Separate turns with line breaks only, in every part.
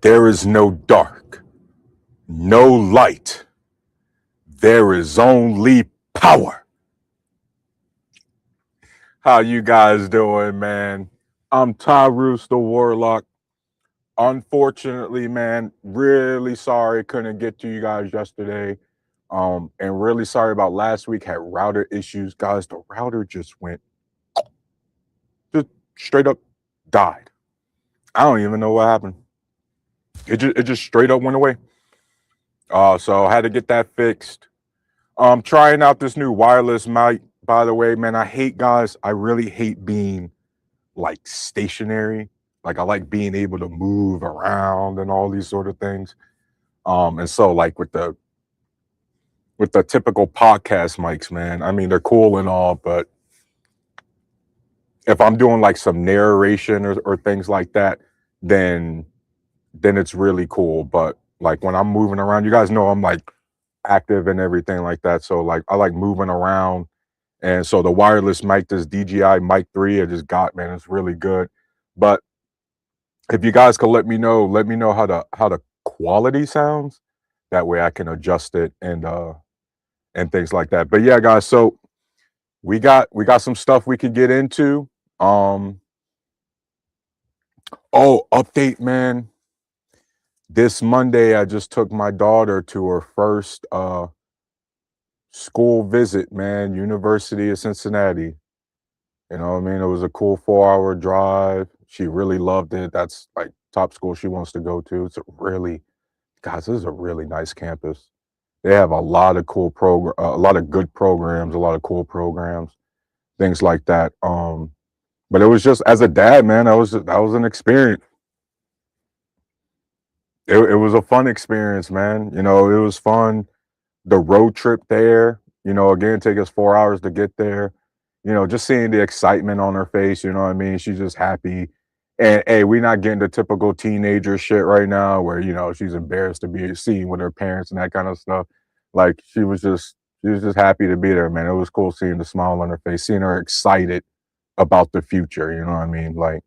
There is no dark, no light. There is only power. How you guys doing, man? I'm Tyrus the Warlock. Unfortunately, man, really sorry couldn't get to you guys yesterday. And really sorry about last week. Had router issues, guys. The router just straight up died. I don't even know what happened. It just straight up went away. So I had to get that fixed. Trying out this new wireless mic. By the way, man, I hate guys. I really hate being like stationary. Like I like being able to move around and all these sort of things. And so like with the typical podcast mics, man, I mean they're cool and all, but if I'm doing like some narration or things like that, then it's really cool. But like when I'm moving around, you guys know I'm like active and everything like that. So like I like moving around. And so the wireless mic, this DJI Mic 3, I just got, man, it's really good. But if you guys could let me know how the quality sounds. That way I can adjust it and things like that. But yeah, guys, so we got some stuff we could get into. Um Update, man. This Monday I just took my daughter to her first school visit, man, University of Cincinnati. You know what I mean? It was a cool 4-hour drive. She really loved it. That's like top school she wants to go to. It's a really, guys, this is a really nice campus. They have a lot of cool a lot of good programs, a lot of cool programs, things like that. But it was just as a dad, man, that was an experience. It was a fun experience, man. You know, it was fun. The road trip there, you know, again, take us 4 hours to get there. You know, just seeing the excitement on her face, you know what I mean? She's just happy. And hey, we're not getting the typical teenager shit right now where, you know, she's embarrassed to be seen with her parents and that kind of stuff. Like she was just happy to be there, man. It was cool seeing the smile on her face, seeing her excited about the future, you know what I mean? Like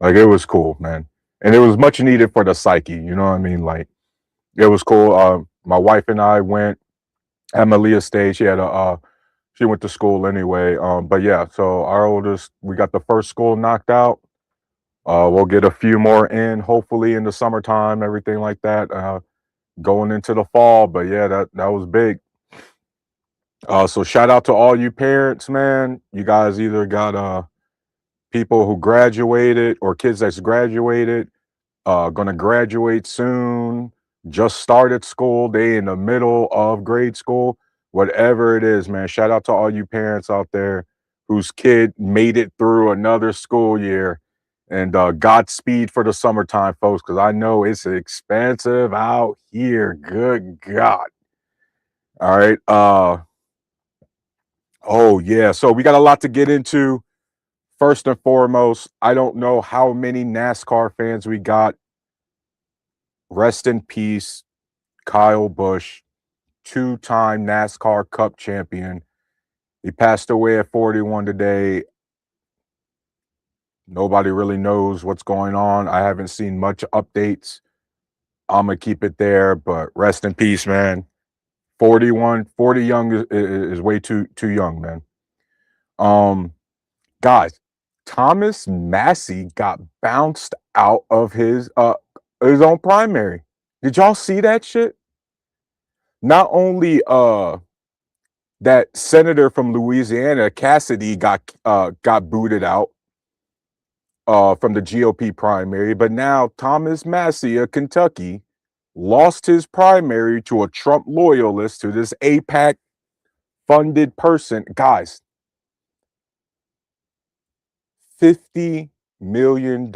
it was cool, man. And it was much needed for the psyche, you know what I mean? Like it was cool. My wife and I went at Malia State. She went to school anyway. But yeah, so our oldest, we got the first school knocked out. We'll get a few more in, hopefully in the summertime, everything like that. Going into the fall. But yeah, that was big. So shout out to all you parents, man. You guys either got people who graduated or kids that's graduated, gonna graduate soon, just started school, they in the middle of grade school, whatever it is, man. Shout out to all you parents out there whose kid made it through another school year. And Godspeed for the summertime, folks, because I know it's expensive out here. Good God. All right. Oh yeah. So we got a lot to get into. First and foremost, I don't know how many NASCAR fans we got. Rest in peace, Kyle Busch, two-time NASCAR Cup champion. He passed away at 41 today. Nobody really knows what's going on. I haven't seen much updates. I'm going to keep it there, but rest in peace, man. 41, 40 young is way too young, man. Guys, Thomas Massey got bounced out of his own primary. Did y'all see that shit? Not only that senator from Louisiana, Cassidy, got booted out from the GOP primary, but now Thomas Massey of Kentucky lost his primary to a Trump loyalist, to this AIPAC funded person. Guys, $50 million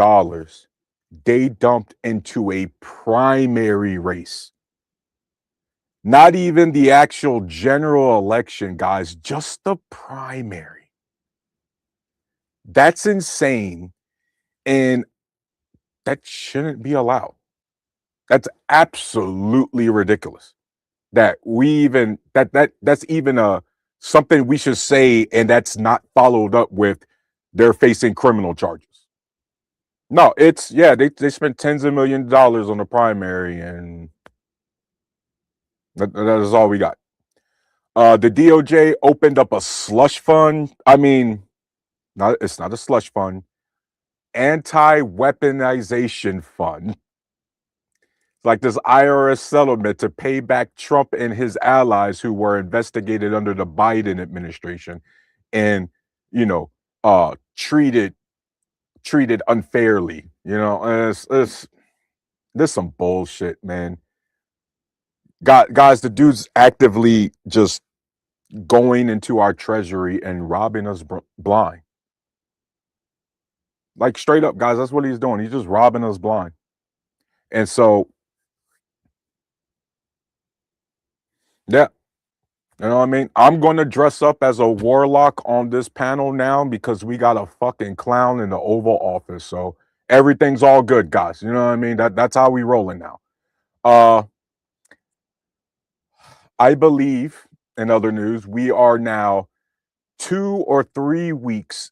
they dumped into a primary race. Not even the actual general election, guys, just the primary. That's insane. And that shouldn't be allowed. That's absolutely ridiculous. That we even that's even a something we should say, and that's not followed up with they're facing criminal charges. No, it's yeah, they spent tens of millions of dollars on the primary, and that is all we got. The DOJ opened up a slush fund. I mean, it's not a slush fund, anti-weaponization fund. Like this IRS settlement to pay back Trump and his allies who were investigated under the Biden administration and, you know, treated unfairly. You know, and it's this some bullshit, man. Guys, the dude's actively just going into our treasury and robbing us blind. Like straight up, guys, that's what he's doing. He's just robbing us blind. And so, yeah, you know what I mean? I'm going to dress up as a warlock on this panel now because we got a fucking clown in the Oval Office. So everything's all good, guys. You know what I mean? That's how we rolling now. I believe, in other news, we are now 2 or 3 weeks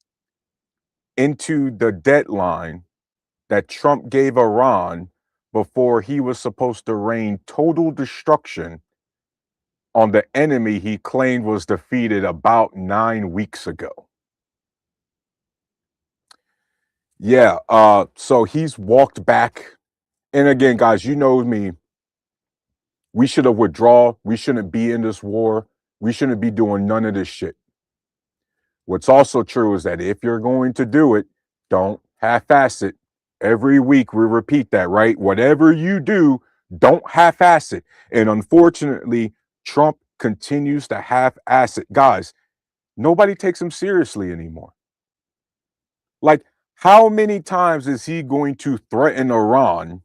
into the deadline that Trump gave Iran before he was supposed to rain total destruction on the enemy he claimed was defeated about 9 weeks ago. Yeah, so he's walked back. And again, guys, you know me. We should have withdrawn. We shouldn't be in this war. We shouldn't be doing none of this shit. What's also true is that if you're going to do it, don't half-ass it. Every week we repeat that, right? Whatever you do, don't half-ass it. And unfortunately, Trump continues to half-ass it. Guys, nobody takes him seriously anymore. Like, how many times is he going to threaten Iran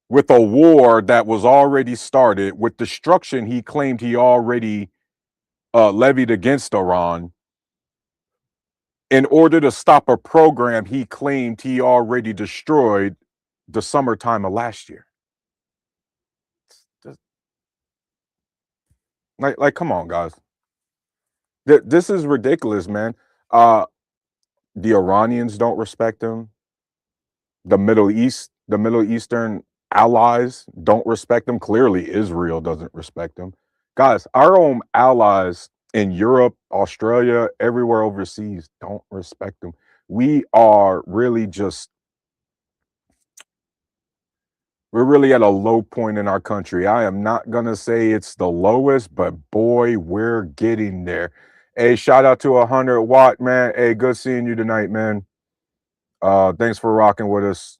with a war that was already started, with destruction he claimed he already levied against Iran, in order to stop a program he claimed he already destroyed the summertime of last year? Like, come on, guys. This is ridiculous, man. The Iranians don't respect him. The Middle Eastern allies don't respect him. Clearly, Israel doesn't respect him. Guys, our own allies in Europe, Australia, everywhere overseas don't respect him. We are really just we're really at a low point in our country. I am not gonna say it's the lowest, but boy, we're getting there. Hey, shout out to 100 Watt, man. Hey, good seeing you tonight, man. Thanks for rocking with us.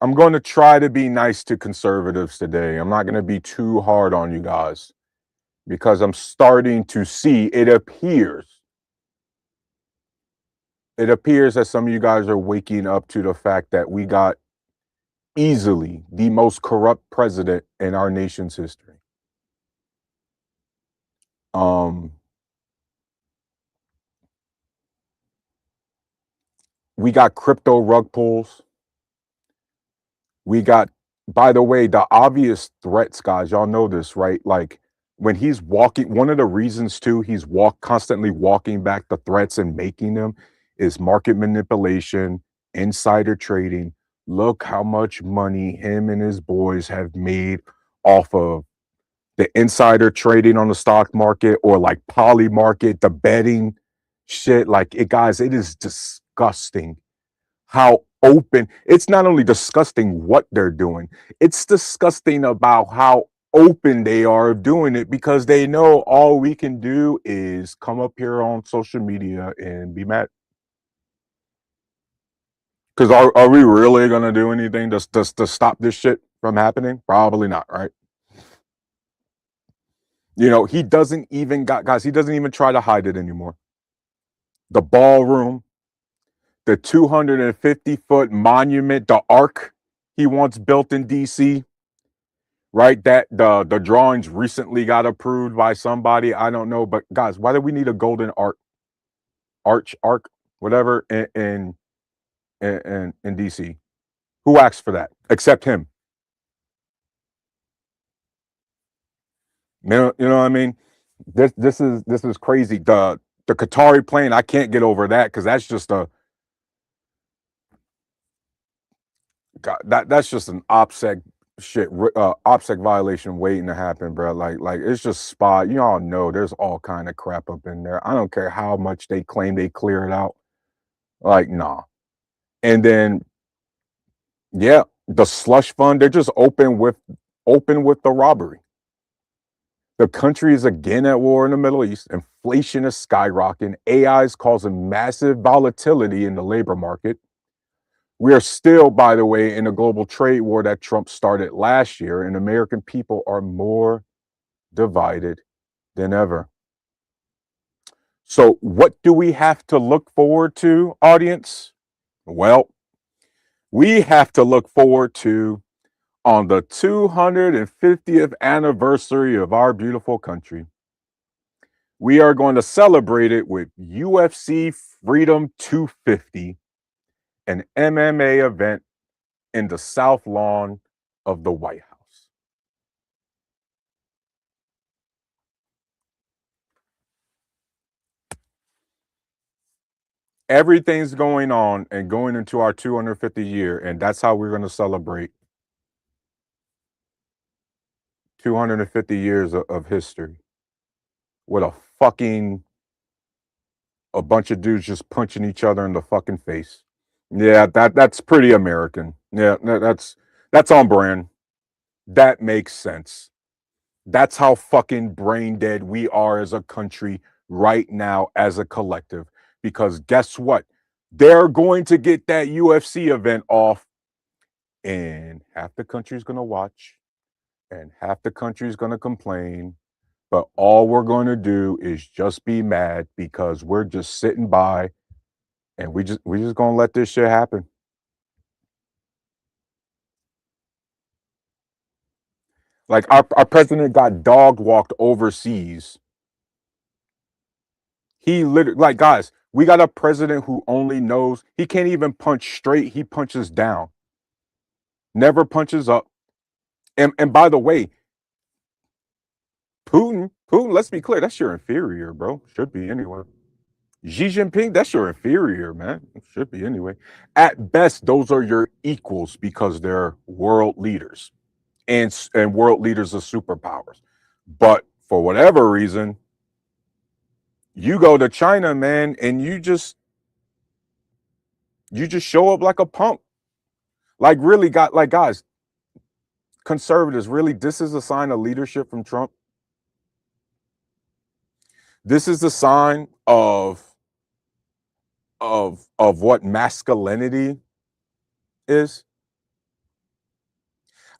I'm going to try to be nice to conservatives today. I'm not going to be too hard on you guys because I'm starting to see it appears that some of you guys are waking up to the fact that we got easily the most corrupt president in our nation's history. We got crypto rug pulls. We got, by the way, the obvious threats, guys. Y'all know this, right? Like when he's walking, one of the reasons too, he's constantly walking back the threats and making them is market manipulation, insider trading. Look how much money him and his boys have made off of the insider trading on the stock market, or like poly market, the betting shit. Like it, guys, it is disgusting how open. It's not only disgusting what they're doing, it's disgusting about how open they are of doing it, because they know all we can do is come up here on social media and be mad. Because are we really going to do anything to stop this shit from happening? Probably not, right? You know, he doesn't even guys, he doesn't even try to hide it anymore. The ballroom, the 250-foot monument, the ark he once built in DC, right? That the drawings recently got approved by somebody. I don't know, but guys, why do we need a golden ark, whatever, in DC? Who asked for that except him? You know what I mean? This is crazy. The Qatari plane, I can't get over that because that's just a God, that's just an OPSEC shit, OPSEC violation waiting to happen, bro. Like it's just spot. You all know there's all kind of crap up in there. I don't care how much they claim they clear it out. Like, nah. And then, yeah, the slush fund, they're just open with the robbery. The country is again at war in the Middle East. Inflation is skyrocketing. AI is causing massive volatility in the labor market. We are still, by the way, in a global trade war that Trump started last year, and American people are more divided than ever. So, what do we have to look forward to, audience? Well, we have to look forward to on the 250th anniversary of our beautiful country. We are going to celebrate it with UFC Freedom 250, an MMA event in the South Lawn of the White House. Everything's going on and going into our 250 year, and that's how we're going to celebrate 250 years of history with a bunch of dudes just punching each other in the fucking face. Yeah, that's pretty American. Yeah, that's on brand. That makes sense. That's how fucking brain dead we are as a country right now as a collective. Because guess what? They're going to get that UFC event off, and half the country's going to watch, and half the country's going to complain. But all we're going to do is just be mad because we're just sitting by, and we just going to let this shit happen. Like our president got dog walked overseas. He literally, like, guys, we got a president who only knows he can't even punch straight. He punches down, never punches up. And by the way, Putin, let's be clear, that's your inferior, bro. Should be anyway. Xi Jinping, that's your inferior, man. Should be anyway. At best, those are your equals because they're world leaders and world leaders of superpowers. But for whatever reason, you go to China, man, and you just show up like a punk. Like, really, got like, guys, conservatives, really, this is a sign of leadership from Trump. This is the sign of what masculinity is.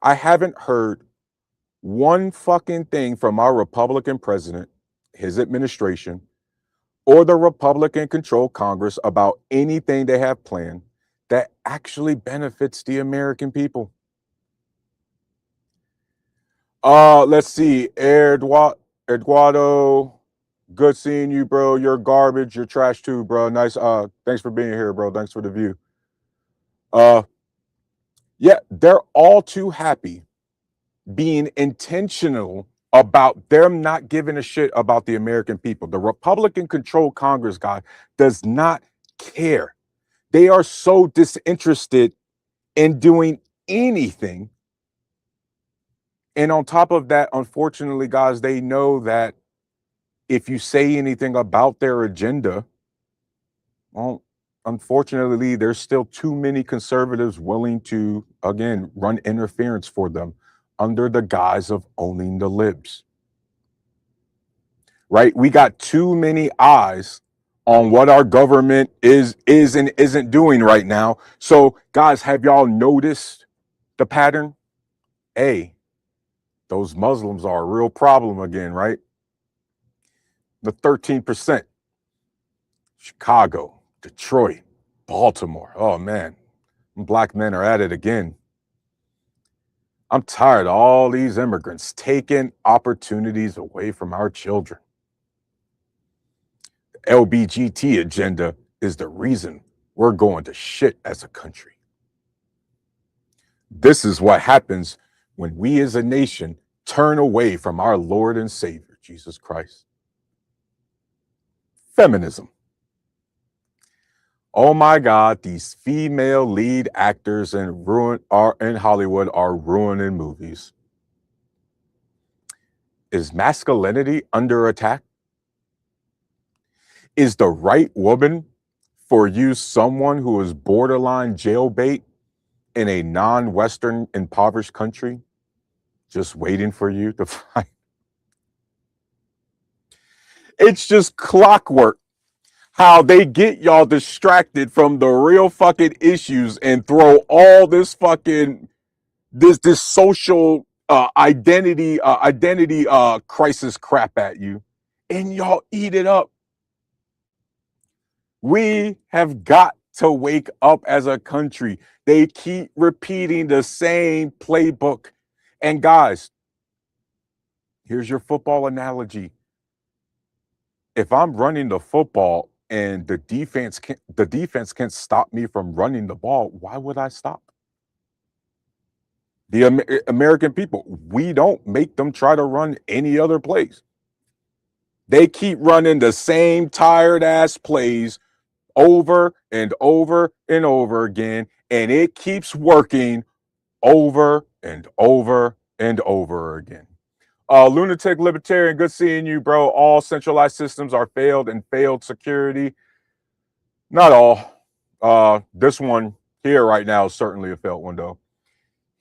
I haven't heard one fucking thing from our Republican president, his administration, or the Republican controlled Congress about anything they have planned that actually benefits the American people. Let's see. Eduardo, good seeing you, bro. You're garbage. You're trash too, bro. Nice. Thanks for being here, bro. Thanks for the view. Yeah, they're all too happy being intentional about them not giving a shit about the American people. The Republican controlled Congress guy does not care. They are so disinterested in doing anything. And on top of that, unfortunately, guys, they know that if you say anything about their agenda, well, unfortunately, there's still too many conservatives willing to, again, run interference for them under the guise of owning the libs. Right? We got too many eyes on what our government is and isn't doing right now. So, guys, have y'all noticed the pattern? Hey, those Muslims are a real problem again, right? The 13%. Chicago, Detroit, Baltimore. Oh man, black men are at it again. I'm tired of all these immigrants taking opportunities away from our children. The LBGT agenda is the reason we're going to shit as a country. This is what happens when we as a nation turn away from our Lord and Savior, Jesus Christ. Feminism. Oh my God, these female lead actors in Hollywood are ruining movies. Is masculinity under attack? Is the right woman for you someone who is borderline jailbait in a non-Western impoverished country, just waiting for you to find? It's just clockwork how they get y'all distracted from the real fucking issues and throw all this fucking this social identity crisis crap at you, and y'all eat it up. We have got to wake up as a country. They keep repeating the same playbook. And guys, here's your football analogy. If I'm running the football and the defense can't stop me from running the ball, why would I stop? The American people, we don't make them try to run any other plays. They keep running the same tired ass plays over and over and over again, and it keeps working over and over and over again. Lunatic Libertarian, good seeing you, bro. All centralized systems are failed and failed security. Not all. This one here right now is certainly a failed one, though.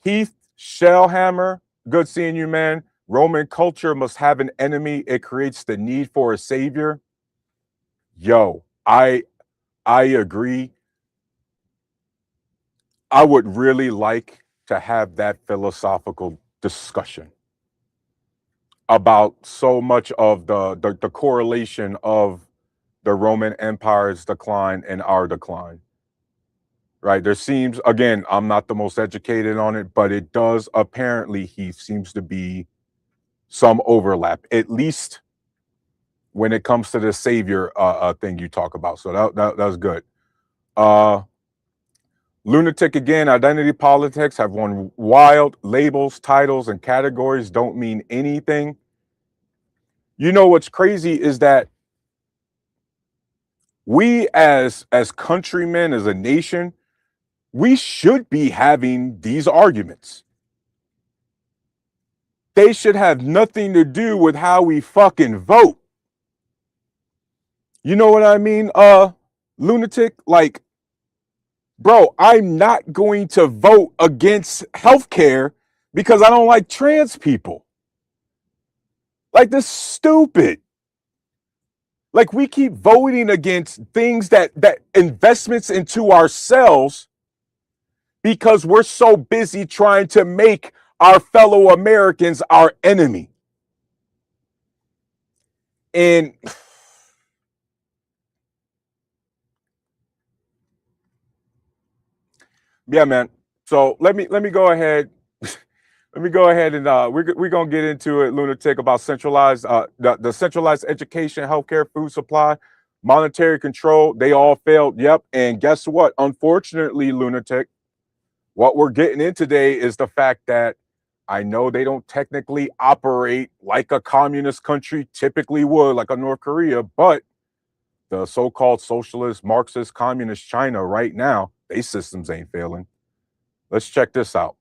Heath Shellhammer, good seeing you, man. Roman culture must have an enemy. It creates the need for a savior. Yo, I agree. I would really like to have that philosophical discussion about so much of the correlation of the Roman Empire's decline and our decline. Right? There seems, again, I'm not the most educated on it, but it does apparently, Heath, seems to be some overlap, at least when it comes to the savior thing you talk about. So that was good. Lunatic again, identity politics have won wild. Labels, titles, and categories don't mean anything. You know what's crazy is that we as countrymen, as a nation, we should be having these arguments. They should have nothing to do with how we fucking vote. You know what I mean, Lunatic? Like, bro, I'm not going to vote against healthcare because I don't like trans people. Like, this is stupid. Like, we keep voting against things that investments into ourselves because we're so busy trying to make our fellow Americans our enemy. And yeah, man. So let me go ahead. Let me go ahead and we're gonna get into it, Lunatic, about centralized the centralized education, healthcare, food supply, monetary control. They all failed. Yep. And guess what? Unfortunately, Lunatic, what we're getting in today is the fact that I know they don't technically operate like a communist country typically would, like a North Korea, but the so-called socialist, Marxist, communist China right now, their systems ain't failing. Let's check this out.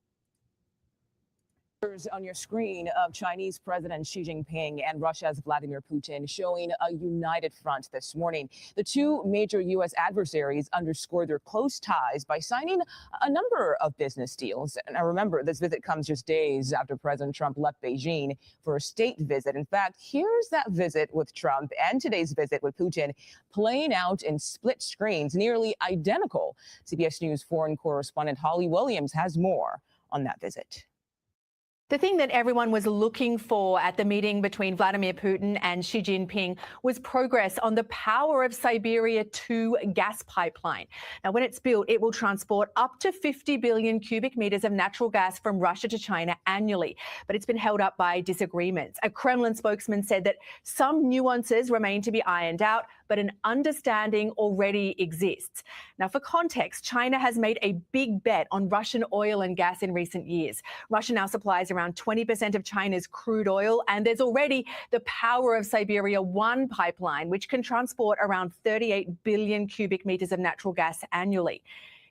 On your screen of Chinese President Xi Jinping and Russia's Vladimir Putin showing a united front this morning. The two major U.S. adversaries underscored their close ties by signing a number of business deals. Now, remember, this visit comes just days after President Trump left Beijing for a state visit. In fact, here's that visit with Trump and today's visit with Putin playing out in split screens, nearly identical. CBS News foreign correspondent Holly Williams has more on that visit.
The thing that everyone was looking for at the meeting between Vladimir Putin and Xi Jinping was progress on the Power of Siberia 2 gas pipeline. Now, when it's built, it will transport up to 50 billion cubic meters of natural gas from Russia to China annually. But it's been held up by disagreements. A Kremlin spokesman said that some nuances remain to be ironed out, but an understanding already exists. Now, for context, China has made a big bet on Russian oil and gas in recent years. Russia now supplies around 20% of China's crude oil, and there's already the Power of Siberia 1 pipeline, which can transport around 38 billion cubic meters of natural gas annually.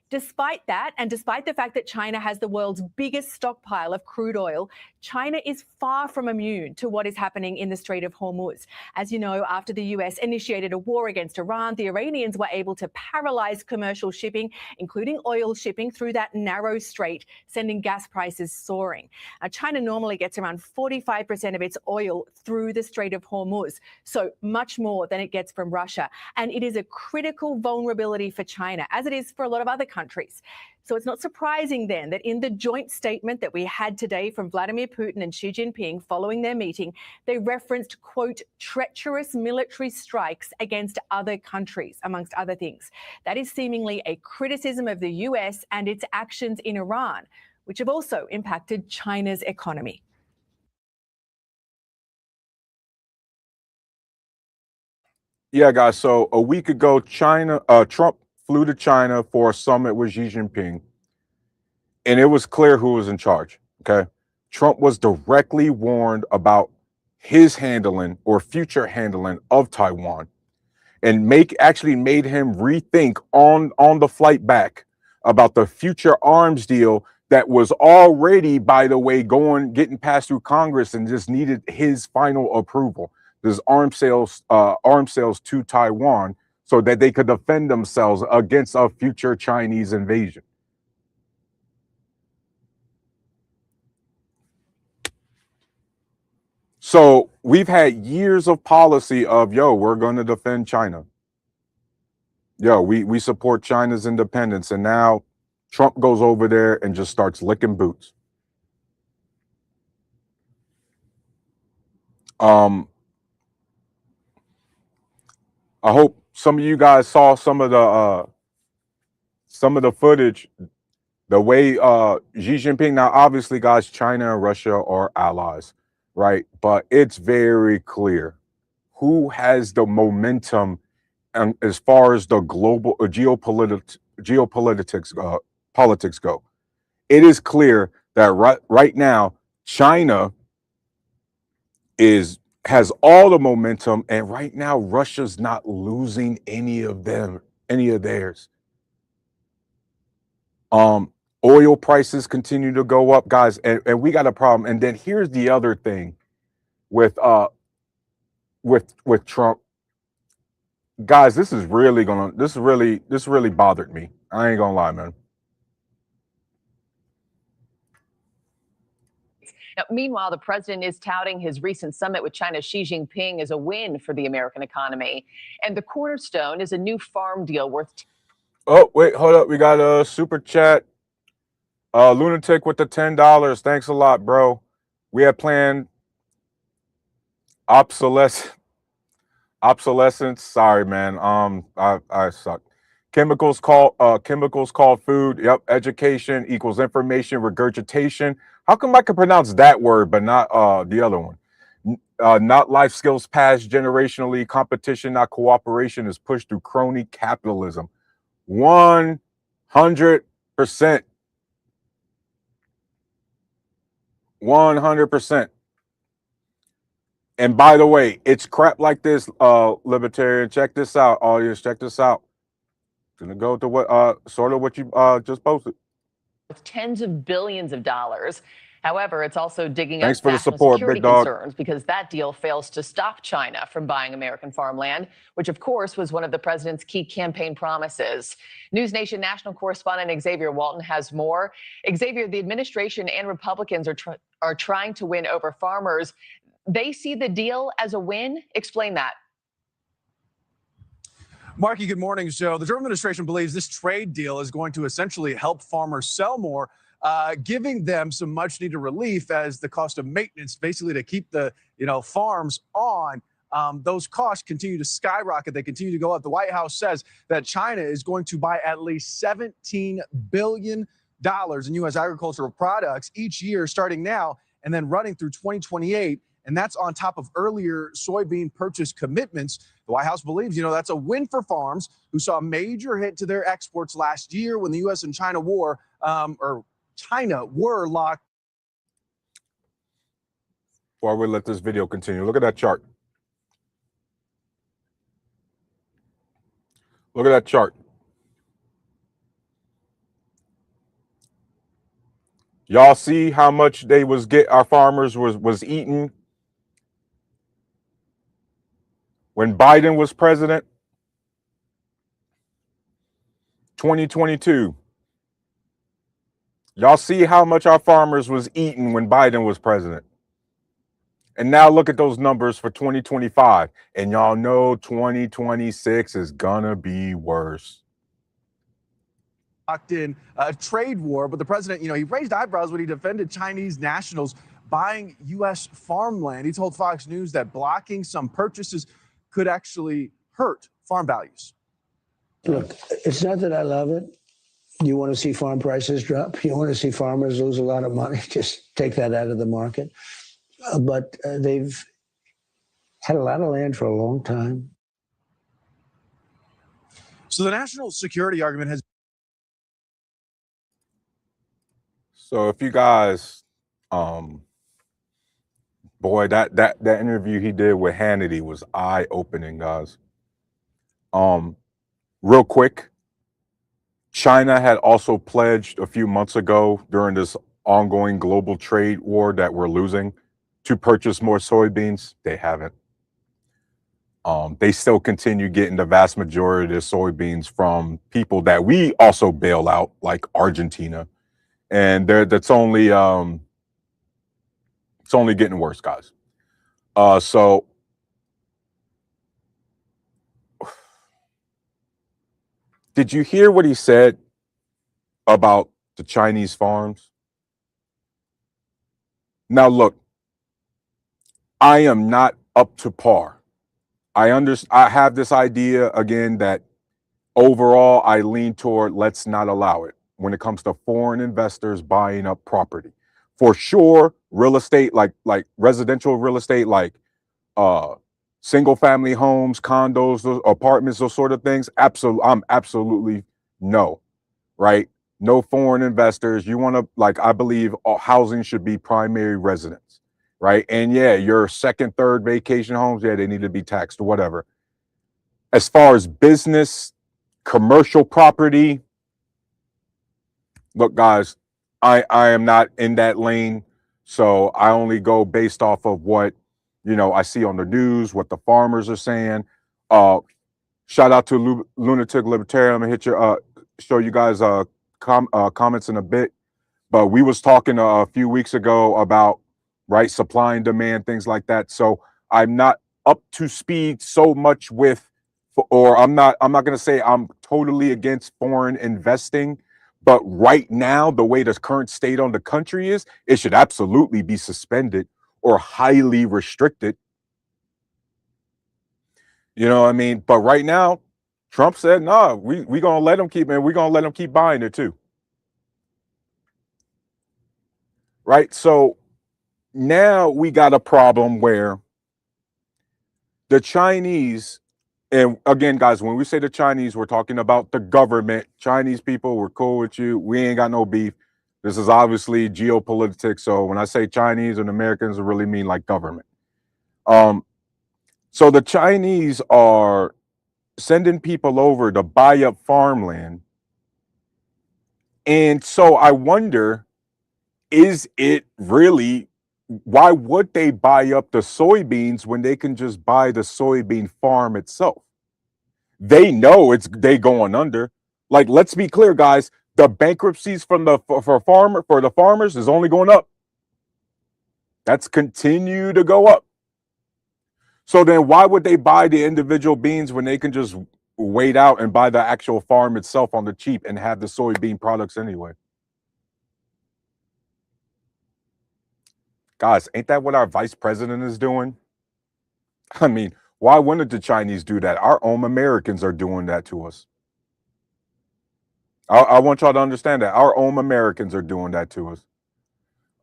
Despite that, and despite the fact that China has the world's biggest stockpile of crude oil, China is far from immune to what is happening in the Strait of Hormuz. As you know, after the US initiated a war against Iran, the Iranians were able to paralyze commercial shipping, including oil shipping, through that narrow strait, sending gas prices soaring. Now, China normally gets around 45% of its oil through the Strait of Hormuz, so much more than it gets from Russia. And it is a critical vulnerability for China, as it is for a lot of other countries. So it's not surprising then that in the joint statement that we had today from Vladimir Putin and Xi Jinping following their meeting, they referenced, quote, treacherous military strikes against other countries, amongst other things. That is seemingly a criticism of the US and its actions in Iran, which have also impacted China's economy.
Yeah, guys. So a week ago, Trump flew to China for a summit with Xi Jinping, and it was clear who was in charge. Okay. Trump was directly warned about his handling or future handling of Taiwan, and actually made him rethink on the flight back about the future arms deal that was already, by the way, getting passed through Congress and just needed his final approval. There's arms sales to Taiwan so that they could defend themselves against a future Chinese invasion. So we've had years of policy of, we're going to defend China. We support China's independence. And now Trump goes over there and just starts licking boots. I hope some of you guys saw some of the footage. The way Xi Jinping, now obviously, guys, China and Russia are allies, right? But it's very clear who has the momentum, and as far as the global politics go. It is clear that right now China has all the momentum, and right now Russia's not losing any of theirs. Oil prices continue to go up, guys, and we got a problem. And then here's the other thing with Trump. Guys, this really bothered me. I ain't gonna lie, man.
Now, meanwhile, the president is touting his recent summit with China's Xi Jinping as a win for the American economy. And the cornerstone is a new farm deal worth.
Oh, wait, hold up. We got a super chat. Lunatic with the $10. Thanks a lot, bro. We had planned obsolescence. Sorry, man. I suck. Chemicals called food. Yep. Education equals information regurgitation. How come I can pronounce that word but not the other one? Not life skills passed generationally. Competition, not cooperation, is pushed through crony capitalism. 100%. 100%. And by the way, it's crap like this, libertarian. Check this out, audience. Check this out. Gonna go to what sort of what you just posted.
With tens of billions of dollars. However, it's also digging
Thanks
up
for the
national
support,
security
big dog.
concerns because that deal fails to stop China from buying American farmland, which of course was one of the president's key campaign promises. News Nation national correspondent Xavier Walton has more. Xavier, the administration and Republicans are trying to win over farmers. They see the deal as a win. Explain that.
Marky, good morning. So the Trump administration believes this trade deal is going to essentially help farmers sell more, giving them some much needed relief as the cost of maintenance, basically to keep the farms on. Those costs continue to skyrocket. They continue to go up. The White House says that China is going to buy at least $17 billion in U.S. agricultural products each year, starting now and then running through 2028. and that's on top of earlier soybean purchase commitments. The White House believes, that's a win for farms who saw a major hit to their exports last year when the U.S. and China were locked.
Before we let this video continue, look at that chart. Look at that chart. Y'all see how much our farmers was eating when Biden was president? 2022. Y'all see how much our farmers was eating when Biden was president? And now look at those numbers for 2025. And y'all know 2026 is gonna be worse.
Locked in a trade war, but the president, he raised eyebrows when he defended Chinese nationals buying U.S. farmland. He told Fox News that blocking some purchases could actually hurt farm values.
Look, it's not that I love it. You want to see farm prices drop? You want to see farmers lose a lot of money? Just take that out of the market. But they've had a lot of land for a long time.
So the national security argument has.
So if you guys, boy, that interview he did with Hannity was eye-opening, guys. Real quick, China had also pledged a few months ago during this ongoing global trade war that we're losing to purchase more soybeans. They haven't. They still continue getting the vast majority of the soybeans from people that we also bail out, like Argentina. And it's only getting worse, guys. So did you hear what he said about the Chinese farms? Now look, I am not up to par. I have this idea again that overall I lean toward let's not allow it when it comes to foreign investors buying up property. For sure, real estate, like residential real estate, like single family homes, condos, those apartments, those sort of things. I'm absolutely no, right? No foreign investors. You want to, I believe housing should be primary residence, right? And yeah, your second, third vacation homes, yeah, they need to be taxed or whatever. As far as business, commercial property, look, guys, I am not in that lane. So I only go based off of what, I see on the news, what the farmers are saying. Shout out to Lunatic Libertarian. I'm gonna hit your show you guys comments in a bit. But we was talking a few weeks ago about supply and demand, things like that. So I'm not up to speed so much with, or I'm not gonna say I'm totally against foreign investing. But right now, the way the current state on the country is, it should absolutely be suspended or highly restricted. You know what I mean? But right now, Trump said, no, we gonna let them keep, and we're gonna let them keep buying it too. Right? So now we got a problem where the Chinese, and again, guys, when we say the Chinese, we're talking about the government. Chinese people, we're cool with you. We ain't got no beef. This is obviously geopolitics. So when I say Chinese and Americans, I really mean like government. So the Chinese are sending people over to buy up farmland. And so I wonder, is it really, why would they buy up the soybeans when they can just buy the soybean farm itself? They know they going under. Like, let's be clear, guys. The bankruptcies for the farmers is only going up. That's continue to go up. So then why would they buy the individual beans when they can just wait out and buy the actual farm itself on the cheap and have the soybean products anyway? Guys, ain't that what our vice president is doing? I mean, why wouldn't the Chinese do that? Our own Americans are doing that to us. I want y'all to understand that our own Americans are doing that to us.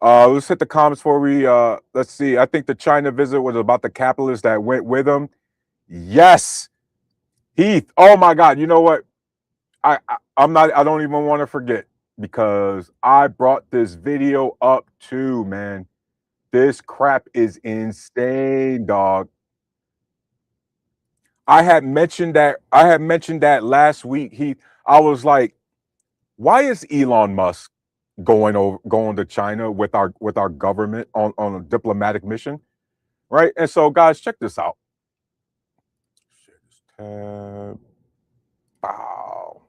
Let's hit the comments before we let's see. I think the China visit was about the capitalists that went with him. Yes, Heath. Oh my God. You know what? I'm not. I don't even want to forget because I brought this video up too, man. This crap is insane, dog. I had mentioned that. I had mentioned that last week. I was like, why is Elon Musk going to China with our government on a diplomatic mission, right? And so, guys, check this out. Share this tab. Wow.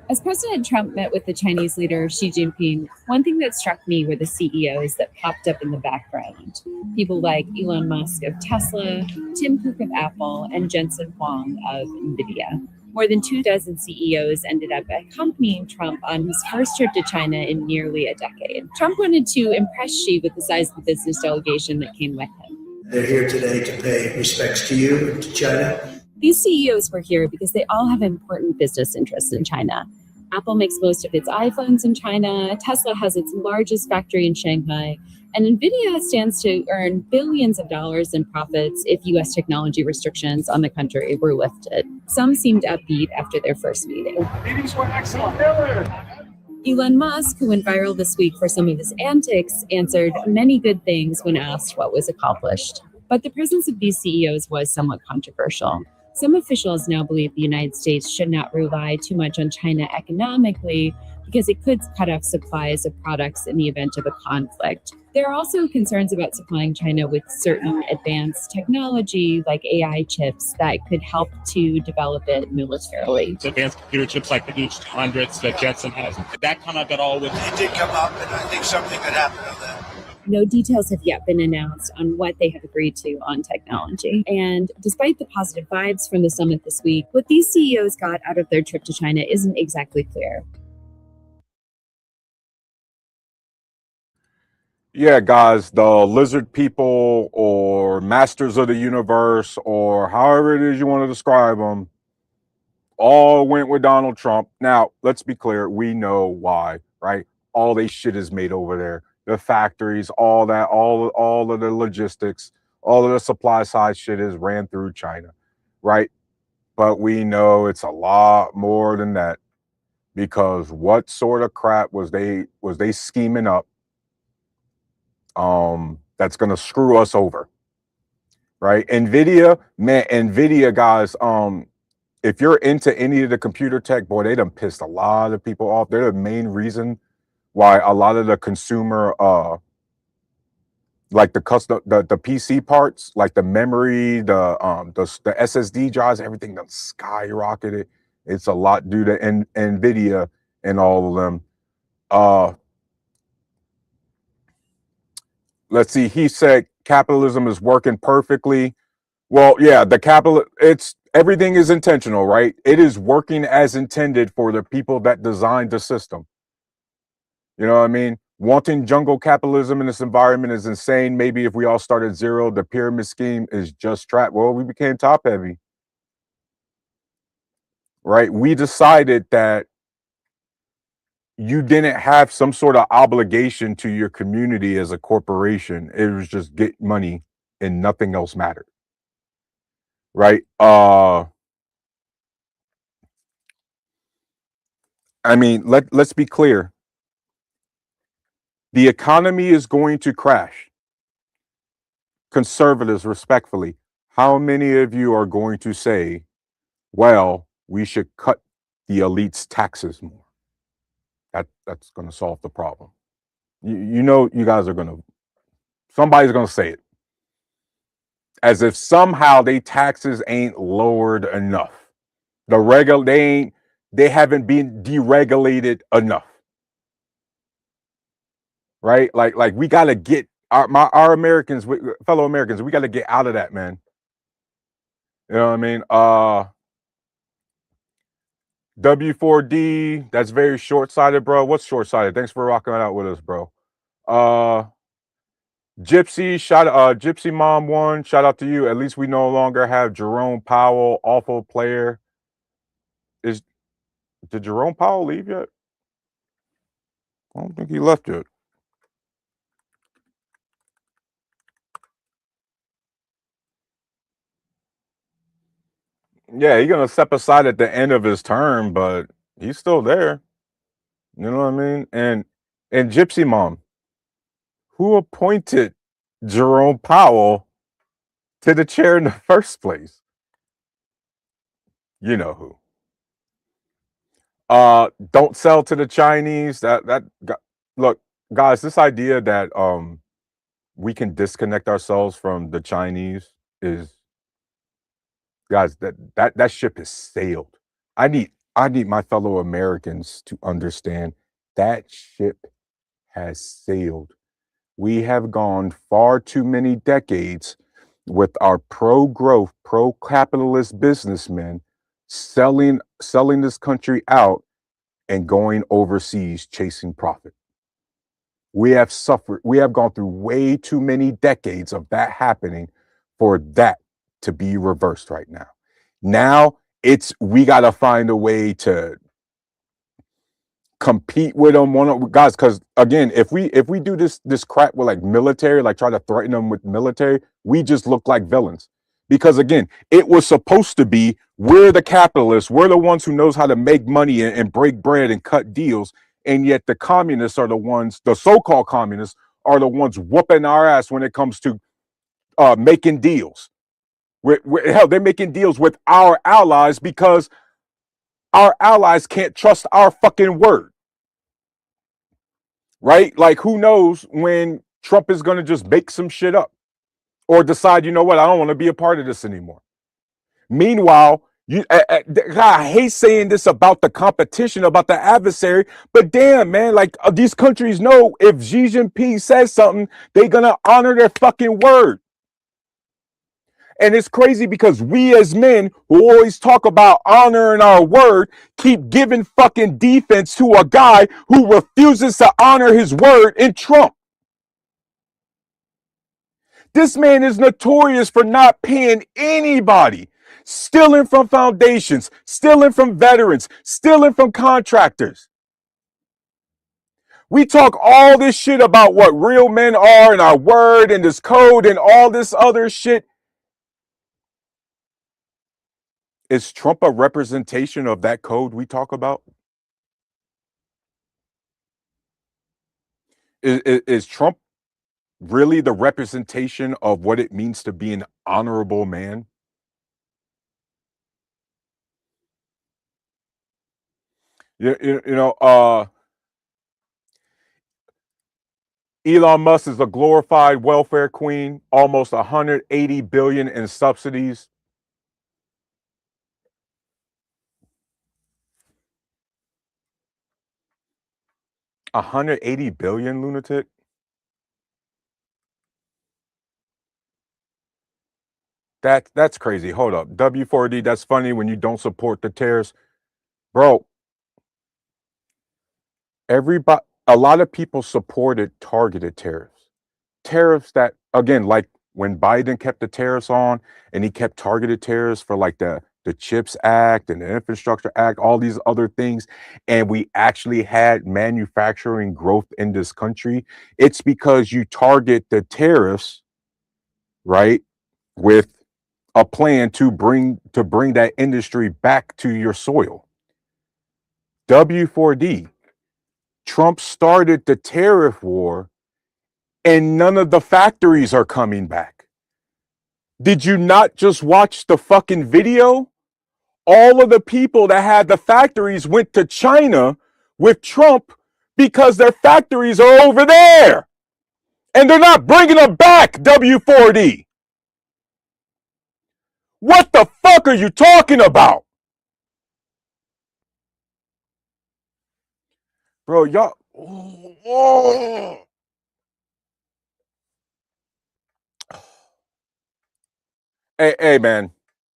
As President Trump met with the Chinese leader Xi Jinping, one thing that struck me were the CEOs that popped up in the background. People like Elon Musk of Tesla, Tim Cook of Apple, and Jensen Huang of NVIDIA. More than 24 CEOs ended up accompanying Trump on his first trip to China in nearly a decade. Trump wanted to impress Xi with the size of the business delegation that came with him.
They're here today to pay respects to you and to China.
These CEOs were here because they all have important business interests in China. Apple makes most of its iPhones in China, Tesla has its largest factory in Shanghai, and NVIDIA stands to earn billions of dollars in profits if U.S. technology restrictions on the country were lifted. Some seemed upbeat after their first meeting.
Meetings were excellent.
Elon Musk, who went viral this week for some of his antics, answered many good things when asked what was accomplished. But the presence of these CEOs was somewhat controversial. Some officials now believe the United States should not rely too much on China economically because it could cut off supplies of products in the event of a conflict. There are also concerns about supplying China with certain advanced technology like AI chips that could help to develop it militarily.
It's advanced computer chips like the H200s that Jetson has. Did that come up at all with?
It did come up, and I think something could happen on that.
No details have yet been announced on what they have agreed to on technology. And despite the positive vibes from the summit this week, what these CEOs got out of their trip to China isn't exactly clear.
Yeah, guys, the lizard people or masters of the universe or however it is you want to describe them all went with Donald Trump. Now, let's be clear. We know why, right? All they shit is made over there. The factories, all that, all of the logistics, all of the supply side shit is ran through China, right? But we know it's a lot more than that because what sort of crap was they scheming up that's going to screw us over, right? NVIDIA, man, NVIDIA guys, if you're into any of the computer tech, boy, they done pissed a lot of people off. They're the main reason why a lot of the consumer, like the PC parts, like the memory, the SSD drives, everything done skyrocketed. It's a lot due to NVIDIA and all of them. Let's see. He said capitalism is working perfectly. Well, yeah, it's everything is intentional, right? It is working as intended for the people that designed the system. You know what I mean? Wanting jungle capitalism in this environment is insane. Maybe if we all start at zero, the pyramid scheme is just trapped. Well, we became top heavy, right? We decided that you didn't have some sort of obligation to your community as a corporation. It was just get money and nothing else mattered. Right? I mean, let's be clear. The economy is going to crash. Conservatives, respectfully, how many of you are going to say, well, we should cut the elite's taxes more? That's going to solve the problem. You know, you guys are going to, somebody's going to say it. As if somehow they taxes ain't lowered enough. They haven't been deregulated enough. Right? Like we got to get our Americans, fellow Americans, we got to get out of that, man. You know what I mean? W4D, that's very short-sighted, bro. What's short-sighted? Thanks for rocking out with us, bro. Gypsy, Gypsy Mom 1, shout out to you. At least we no longer have Jerome Powell, awful player. Did Jerome Powell leave yet? I don't think he left yet. Yeah, he's gonna step aside at the end of his term, but he's still there. You know what I mean? And Gypsy Mom, who appointed Jerome Powell to the chair in the first place? You know who. Don't sell to the Chinese. Look, guys, this idea that we can disconnect ourselves from the Chinese is, guys, that ship has sailed. I need my fellow Americans to understand that ship has sailed. We have gone far too many decades with our pro-growth, pro-capitalist businessmen selling this country out and going overseas chasing profit. We have gone through way too many decades of that happening for that to be reversed right now. Now we got to find a way to compete with them guys, because again, if we do this crap with like military, like try to threaten them with military, we just look like villains. Because again, it was supposed to be, we're the capitalists, we're the ones who knows how to make money and break bread and cut deals, and yet the communists are the ones, the so-called communists are the ones whooping our ass when it comes to making deals. Hell, they're making deals with our allies because our allies can't trust our fucking word. Right? Like, who knows when Trump is going to just make some shit up or decide, you know what, I don't want to be a part of this anymore. Meanwhile, I hate saying this about the competition, about the adversary, but damn, man, like these countries know if Xi Jinping says something, they're going to honor their fucking word. And it's crazy because we as men who always talk about honoring our word keep giving fucking defense to a guy who refuses to honor his word in Trump. This man is notorious for not paying anybody, stealing from foundations, stealing from veterans, stealing from contractors. We talk all this shit about what real men are and our word and this code and all this other shit. Is Trump a representation of that code we talk about? Is Trump really the representation of what it means to be an honorable man? Elon Musk is a glorified welfare queen, almost 180 billion in subsidies. $180 billion, lunatic. That's crazy. Hold up. W4D, that's funny when you don't support the tariffs. Bro, a lot of people supported targeted tariffs. Tariffs that, again, like when Biden kept the tariffs on and he kept targeted tariffs for like the CHIPS Act and the Infrastructure Act, all these other things, and we actually had manufacturing growth in this country, it's because you target the tariffs, right, with a plan to bring that industry back to your soil. W4D, Trump started the tariff war and none of the factories are coming back. Did you not just watch the fucking video? All of the people that had the factories went to China with Trump because their factories are over there. And they're not bringing them back, W4D. What the fuck are you talking about? Bro, y'all. Oh. Hey, man.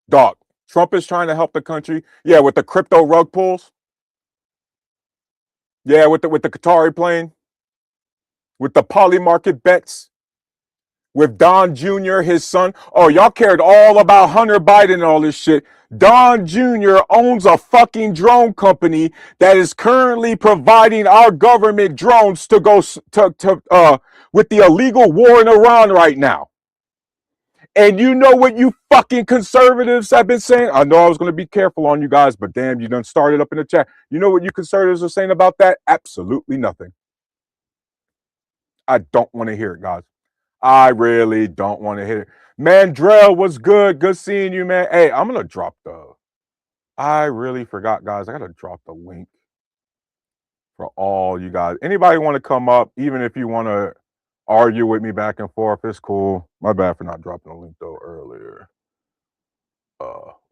Dog. Trump is trying to help the country. Yeah, with the crypto rug pulls. Yeah, with the Qatari plane. With the poly market bets. With Don Jr., his son. Oh, y'all cared all about Hunter Biden and all this shit. Don Jr. owns a fucking drone company that is currently providing our government drones to go with the illegal war in Iran right now. And you know what you fucking conservatives have been saying? I know I was going to be careful on you guys, but damn, you done started up in the chat. You know what you conservatives are saying about that? Absolutely nothing. I don't want to hear it, guys. I really don't want to hear it. Mandrell, what's good? Good seeing you, man. Hey, I'm going to drop I really forgot, guys. I got to drop the link for all you guys. Anybody want to come up, even if you want to argue with me back and forth, it's cool. My bad for not dropping the link, though, earlier.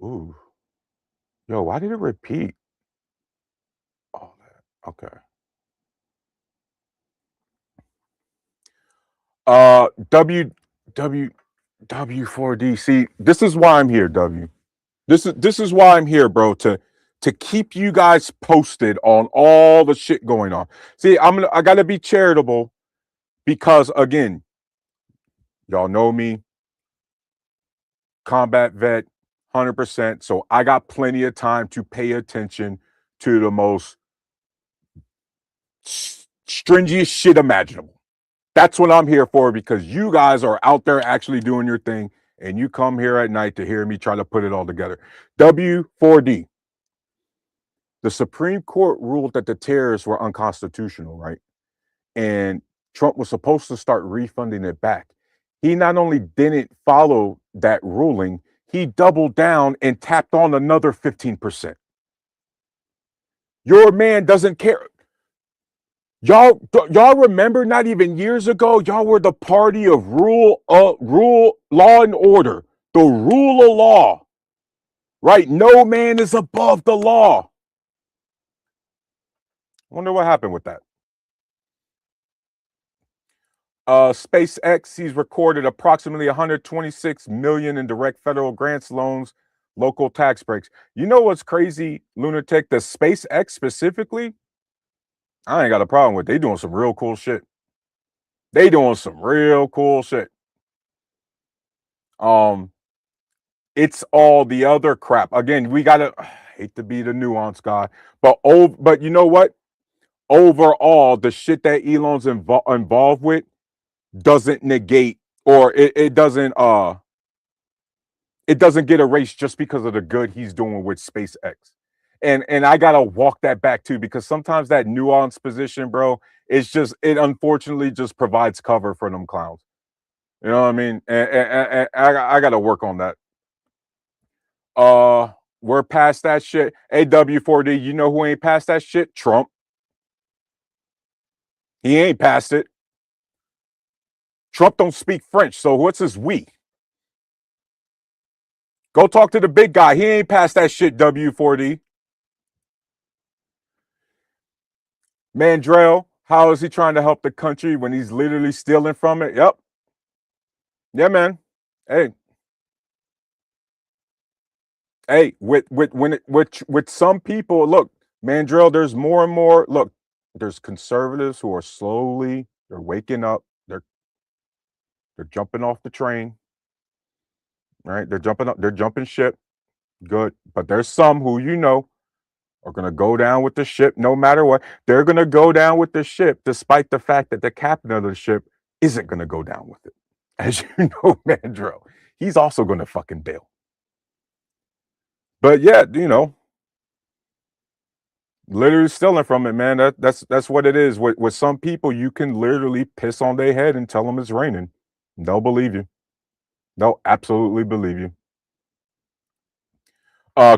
Ooh. Yo, why did it repeat? Oh, that. Okay. W4D. See, this is why I'm here, W. This is why I'm here, bro, to keep you guys posted on all the shit going on. See, I gotta be charitable because again, y'all know me, combat vet, 100%. So I got plenty of time to pay attention to the most stringiest shit imaginable. That's what I'm here for, because you guys are out there actually doing your thing, and you come here at night to hear me try to put it all together. W4D. The Supreme Court ruled that the tariffs were unconstitutional, right? And Trump was supposed to start refunding it back. He not only didn't follow that ruling, he doubled down and tapped on another 15%. Your man doesn't care. Y'all remember not even years ago, y'all were the party of rule, law and order, the rule of law, right? No man is above the law. Wonder what happened with that. SpaceX, he's recorded approximately 126 million in direct federal grants, loans, local tax breaks. You know what's crazy, Lunatic? The SpaceX specifically, I ain't got a problem with. They doing some real cool shit. They doing some real cool shit. It's all the other crap. Again, we gotta hate to be the nuance guy, but you know what? Overall, the shit that Elon's involved with doesn't negate, or it doesn't get erased just because of the good he's doing with SpaceX. And I gotta walk that back too, because sometimes that nuanced position, bro, it unfortunately just provides cover for them clowns. You know what I mean? And I gotta work on that. We're past that shit. AW4D, you know who ain't past that shit? Trump. He ain't past it. Trump don't speak French, so what's his we? Go talk to the big guy. He ain't past that shit, W4D. Mandrell, how is he trying to help the country when he's literally stealing from it? Yep. Yeah, man. Hey, with some people, look, Mandrell, there's more and more. Look, there's conservatives who are they're waking up. They're jumping off the train. Right? They're jumping ship. Good. But there's some who are going to go down with the ship no matter what. They're going to go down with the ship despite the fact that the captain of the ship isn't going to go down with it. As you know, Mandrell, he's also going to fucking bail. But yeah, literally stealing from it, man. That's what it is. With some people, you can literally piss on their head and tell them it's raining. They'll believe you. They'll absolutely believe you.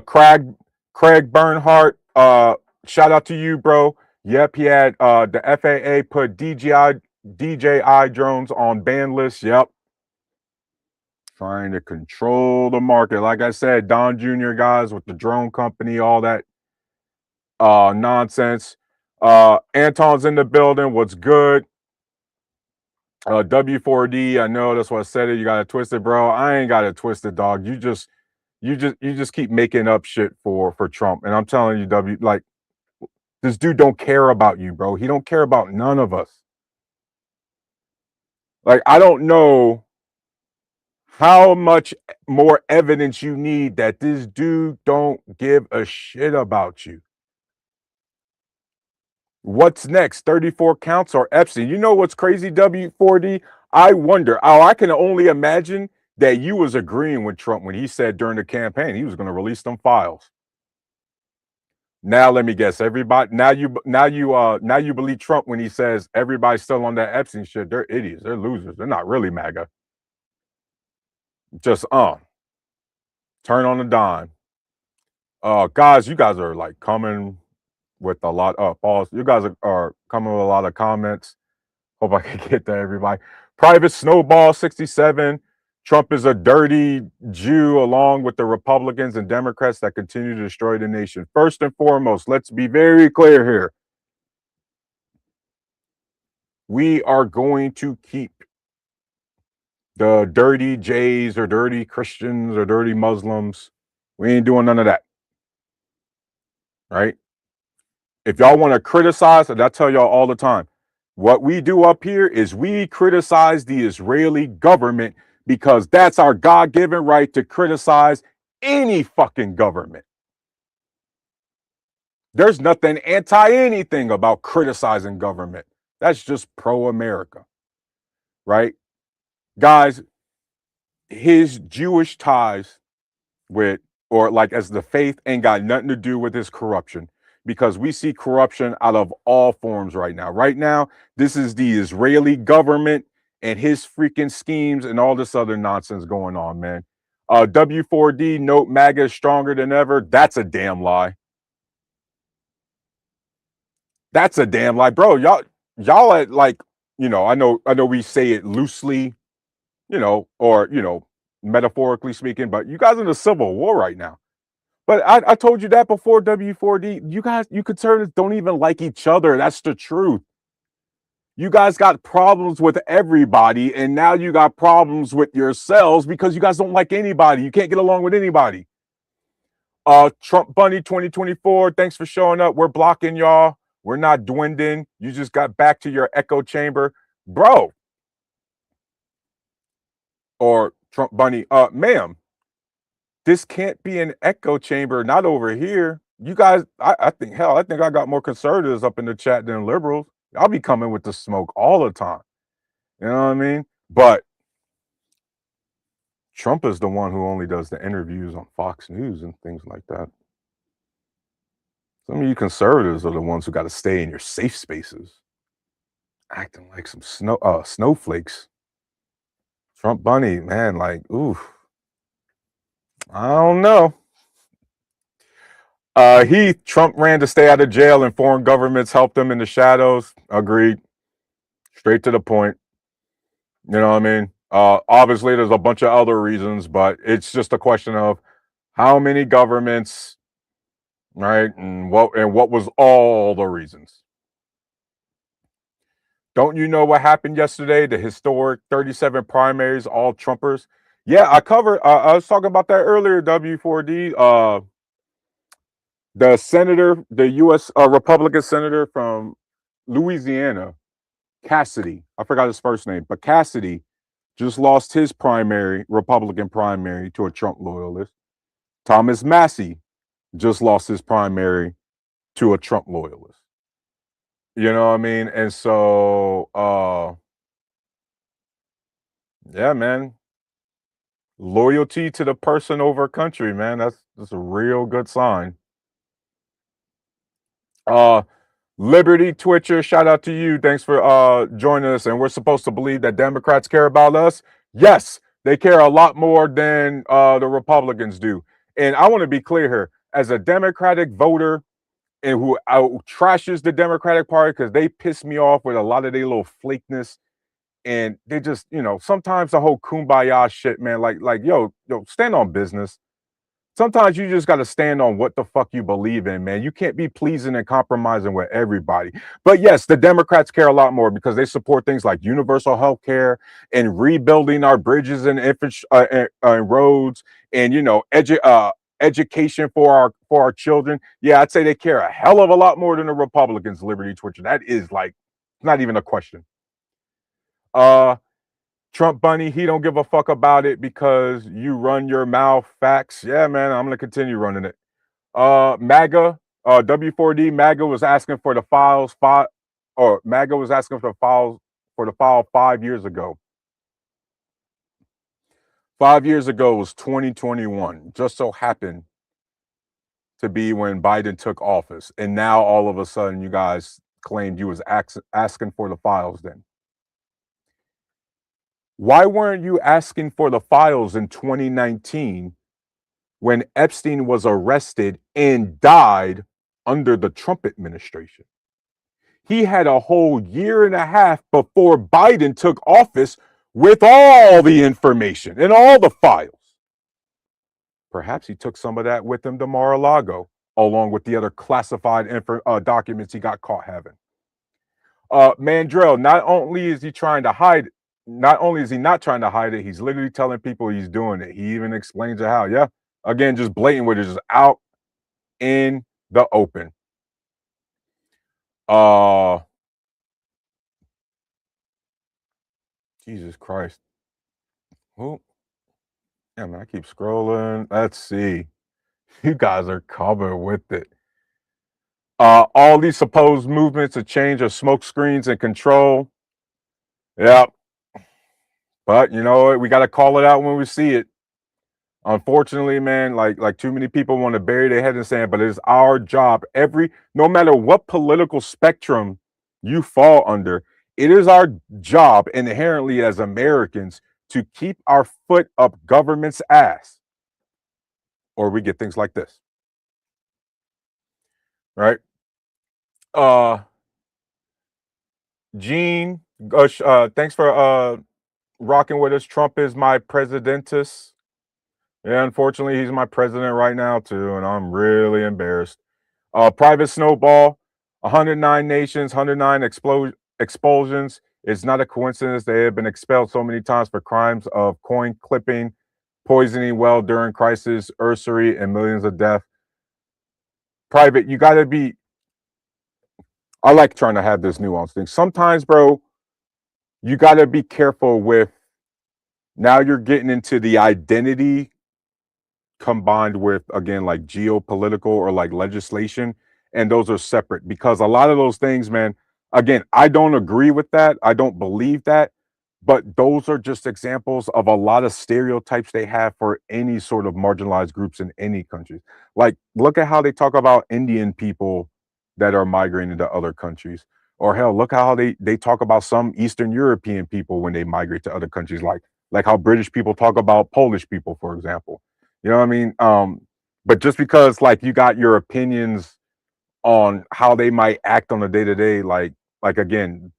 Craig Bernhardt, shout out to you, bro. Yep, he had the FAA put DJI drones on ban list. Yep. Trying to control the market. Like I said, Don Jr. guys with the drone company, all that nonsense. Anton's in the building. What's good? W4D, I know that's what I said it. You got it twisted, bro. I ain't got it twisted, dog. You just keep making up shit for Trump. And I'm telling you, W, like, this dude don't care about you, bro. He don't care about none of us. Like, I don't know how much more evidence you need that this dude don't give a shit about you. What's next? 34 counts or Epstein? You know what's crazy, W4D? I wonder. I can only imagine that you was agreeing with Trump when he said during the campaign he was going to release them files. Now let me guess, everybody now you believe Trump when he says everybody's still on that Epstein shit. They're idiots, they're losers, they're not really MAGA. Just turn on the dime. Guys, you guys are like coming with a lot of balls. You guys are coming with a lot of comments. Hope I can get to everybody. Private Snowball 67. Trump is a dirty Jew along with the Republicans and Democrats that continue to destroy the nation. First and foremost, let's be very clear here. We are going to keep the dirty Jays or dirty Christians or dirty Muslims. We ain't doing none of that. Right? If y'all want to criticize, and I tell y'all all the time, what we do up here is we criticize the Israeli government because that's our God-given right to criticize any fucking government. There's nothing anti-anything about criticizing government. That's just pro-America, right? Guys, his Jewish ties with, or like as the faith, ain't got nothing to do with his corruption, because we see corruption out of all forms right now. Right now, this is the Israeli government and his freaking schemes and all this other nonsense going on, man. W4D, note MAGA is stronger than ever. That's a damn lie. That's a damn lie, bro. Y'all at like, I know we say it loosely, or metaphorically speaking, but you guys in a civil war right now. But I told you that before, W4D. You conservatives don't even like each other. That's the truth. You guys got problems with everybody, and now you got problems with yourselves because you guys don't like anybody. You can't get along with anybody. Trump Bunny 2024, thanks for showing up. We're blocking y'all. We're not dwindling. You just got back to your echo chamber. Bro. Or Trump Bunny, ma'am, this can't be an echo chamber, not over here. You guys, I think I got more conservatives up in the chat than liberals. I'll be coming with the smoke all the time. You know what I mean? But Trump is the one who only does the interviews on Fox News and things like that. Some of you conservatives are the ones who got to stay in your safe spaces, acting like some snowflakes. Trump Bunny, man, like, ooh, I don't know. Trump ran to stay out of jail and foreign governments helped him in the shadows. Agreed. Straight to the point. You know what I mean? Obviously, there's a bunch of other reasons, but it's just a question of how many governments, right? And what was all the reasons? Don't you know what happened yesterday? The historic 37 primaries, all Trumpers. Yeah, I covered. I was talking about that earlier. W4D. The senator, the U.S. Republican senator from Louisiana, Cassidy. I forgot his first name, but Cassidy just lost his primary, Republican primary, to a Trump loyalist. Thomas Massey just lost his primary to a Trump loyalist. You know what I mean? And so, yeah, man. Loyalty to the person over country, man. That's a real good sign. Liberty Twitcher, shout out to you. Thanks for joining us. And we're supposed to believe that Democrats care about us. Yes, they care a lot more than the Republicans do. And I want to be clear here, as a Democratic voter and who trashes the Democratic Party because they piss me off with a lot of their little flakeness. And they just, sometimes the whole kumbaya shit, man, like, yo, stand on business. Sometimes you just got to stand on what the fuck you believe in, man. You can't be pleasing and compromising with everybody. But yes, the Democrats care a lot more because they support things like universal health care and rebuilding our bridges and roads and, education for our children. Yeah, I'd say they care a hell of a lot more than the Republicans, Liberty Twitcher. That is like, not even a question. Trump Bunny, he don't give a fuck about it because you run your mouth. Facts. Yeah, man, I'm gonna continue running it. MAGA, W4D, MAGA was asking for the files MAGA was asking for the file 5 years ago. 5 years ago was 2021. Just so happened to be when Biden took office. And now all of a sudden you guys claimed you was asking for the files then. Why weren't you asking for the files in 2019 when Epstein was arrested and died under the Trump administration? He had a whole year and a half before Biden took office with all the information and all the files. Perhaps he took some of that with him to Mar-a-Lago, along with the other classified documents he got caught having. Mandrell, not only is he not trying to hide it, he's literally telling people he's doing it. He even explains it how. Yeah, again, just blatant with it, just out in the open. Jesus Christ. Oh, yeah, man, I keep scrolling. Let's see. You guys are covered with it. All these supposed movements of change are smoke screens and control. Yep. But you know what? We got to call it out when we see it. Unfortunately, man, like too many people want to bury their head in sand, but it is our job. No matter what political spectrum you fall under, it is our job inherently as Americans to keep our foot up government's ass, or we get things like this, right? Gene, thanks for rocking with us. Trump is my presidentus. Yeah, unfortunately, he's my president right now too, and I'm really embarrassed. Private Snowball, 109 nations, 109 expulsions. It's not a coincidence they have been expelled so many times for crimes of coin clipping, poisoning well during crisis, usury, and millions of deaths. Private, you got to be. I like trying to have this nuance thing. Sometimes, bro, you got to be careful with. Now you're getting into the identity combined with, again, like geopolitical or like legislation, and those are separate, because a lot of those things, man, again, I don't agree with that, I don't believe that, but those are just examples of a lot of stereotypes they have for any sort of marginalized groups in any country. Like, look at how they talk about Indian people that are migrating to other countries, or hell, look how they talk about some Eastern European people when they migrate to other countries, like how British people talk about Polish people, for example. You know what I mean? But just because like you got your opinions on how they might act on a day-to-day, like again,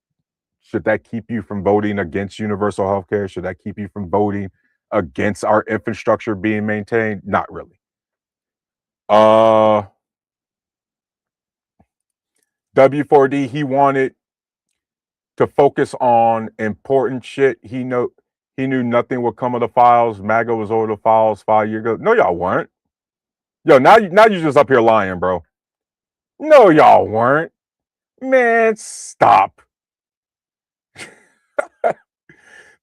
should that keep you from voting against universal health care? Should that keep you from voting against our infrastructure being maintained? Not really. W4D, he wanted to focus on important shit. He knew nothing would come of the files. MAGA was over the files 5 years ago. No, y'all weren't. Yo, now you just up here lying, bro. No, y'all weren't. Man, stop.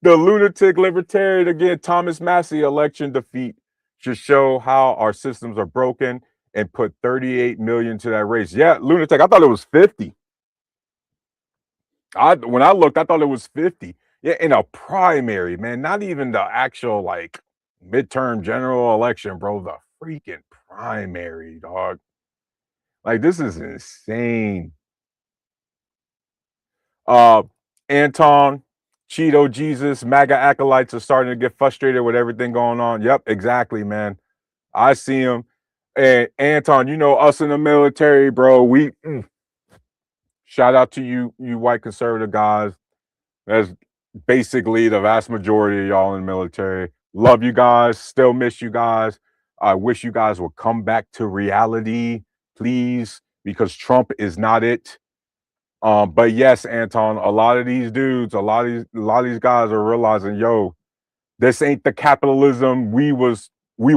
The lunatic libertarian again, Thomas Massey election defeat should show how our systems are broken and put 38 million to that race. Yeah, lunatic. I thought it was 50. When I looked, I thought it was 50. Yeah, in a primary, man. Not even the actual like midterm general election, bro. The freaking primary, dog. Like, this is insane. Anton, Cheeto Jesus, MAGA acolytes are starting to get frustrated with everything going on. Yep, exactly, man. I see them. And Anton, you know us in the military, bro. We shout out to you white conservative guys. That's basically the vast majority of y'all in the military. Love you guys. Still miss you guys. I wish you guys would come back to reality, please, because Trump is not it. But yes, Anton, a lot of these dudes, a lot of these guys are realizing, yo, this ain't the capitalism we was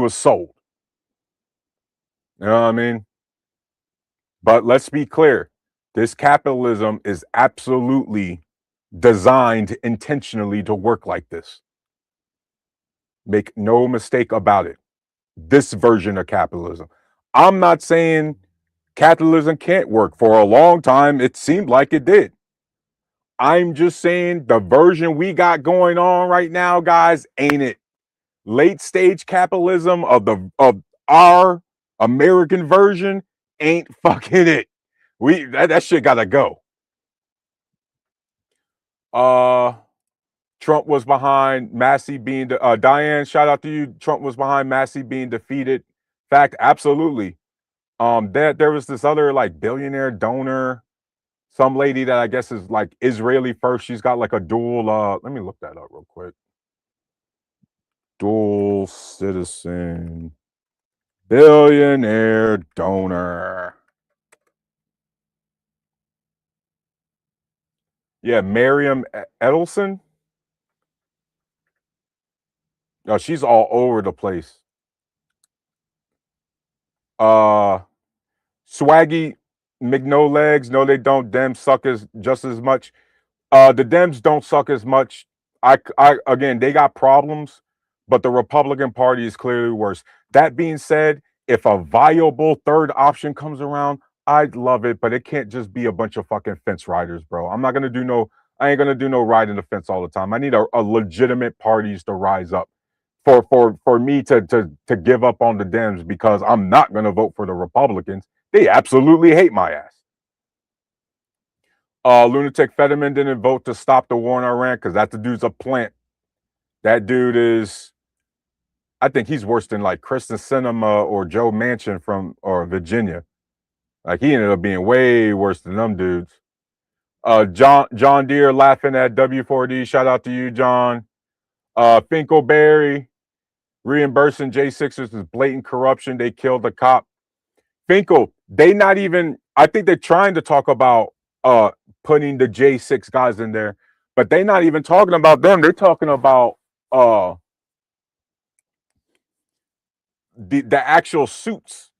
sold. You know what I mean? But let's be clear. This capitalism is absolutely designed intentionally to work like this. Make no mistake about it. This version of capitalism. I'm not saying capitalism can't work. For a long time, it seemed like it did. I'm just saying the version we got going on right now, guys, ain't it. late stage capitalism of our American version ain't fucking it. That shit gotta go. Trump was behind Massey being Diane, shout out to you. Trump was behind Massey being defeated. Fact, absolutely. There was this other like billionaire donor, some lady that I guess is like Israeli first. She's got like a dual let me look that up real quick. Dual citizen billionaire donor. Yeah, Miriam Edelson. Oh, she's all over the place. Swaggy McNolegs. No, they don't. Dems suck just as much. The Dems don't suck as much. Again, they got problems, but the Republican Party is clearly worse. That being said, if a viable third option comes around, I'd love it, but it can't just be a bunch of fucking fence riders, bro. I ain't gonna do no riding the fence all the time. I need a legitimate parties to rise up for me to give up on the Dems, because I'm not gonna vote for the Republicans. They absolutely hate my ass. Lunatic Fetterman didn't vote to stop the war in Iran because that dude's a plant. That dude is, I think he's worse than like Kristen Sinema or Joe Manchin or Virginia. Like he ended up being way worse than them dudes. John Deere laughing at W4D. Shout out to you, John. Finkelberry reimbursing J6ers is blatant corruption. They killed the cop. Finkel, I think they're trying to talk about putting the J6 guys in there, but they're not even talking about them. They're talking about the actual suits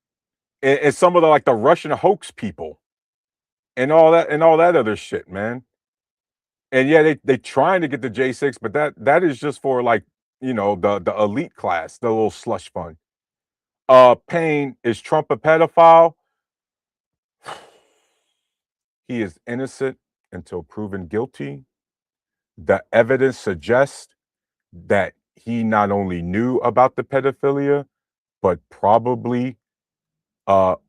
and some of the Russian hoax people and all that other shit, man. And yeah, they trying to get the J6, but that is just for the elite class, the little slush fund. Payne, is Trump a pedophile? He is innocent until proven guilty. The evidence suggests that he not only knew about the pedophilia, but probably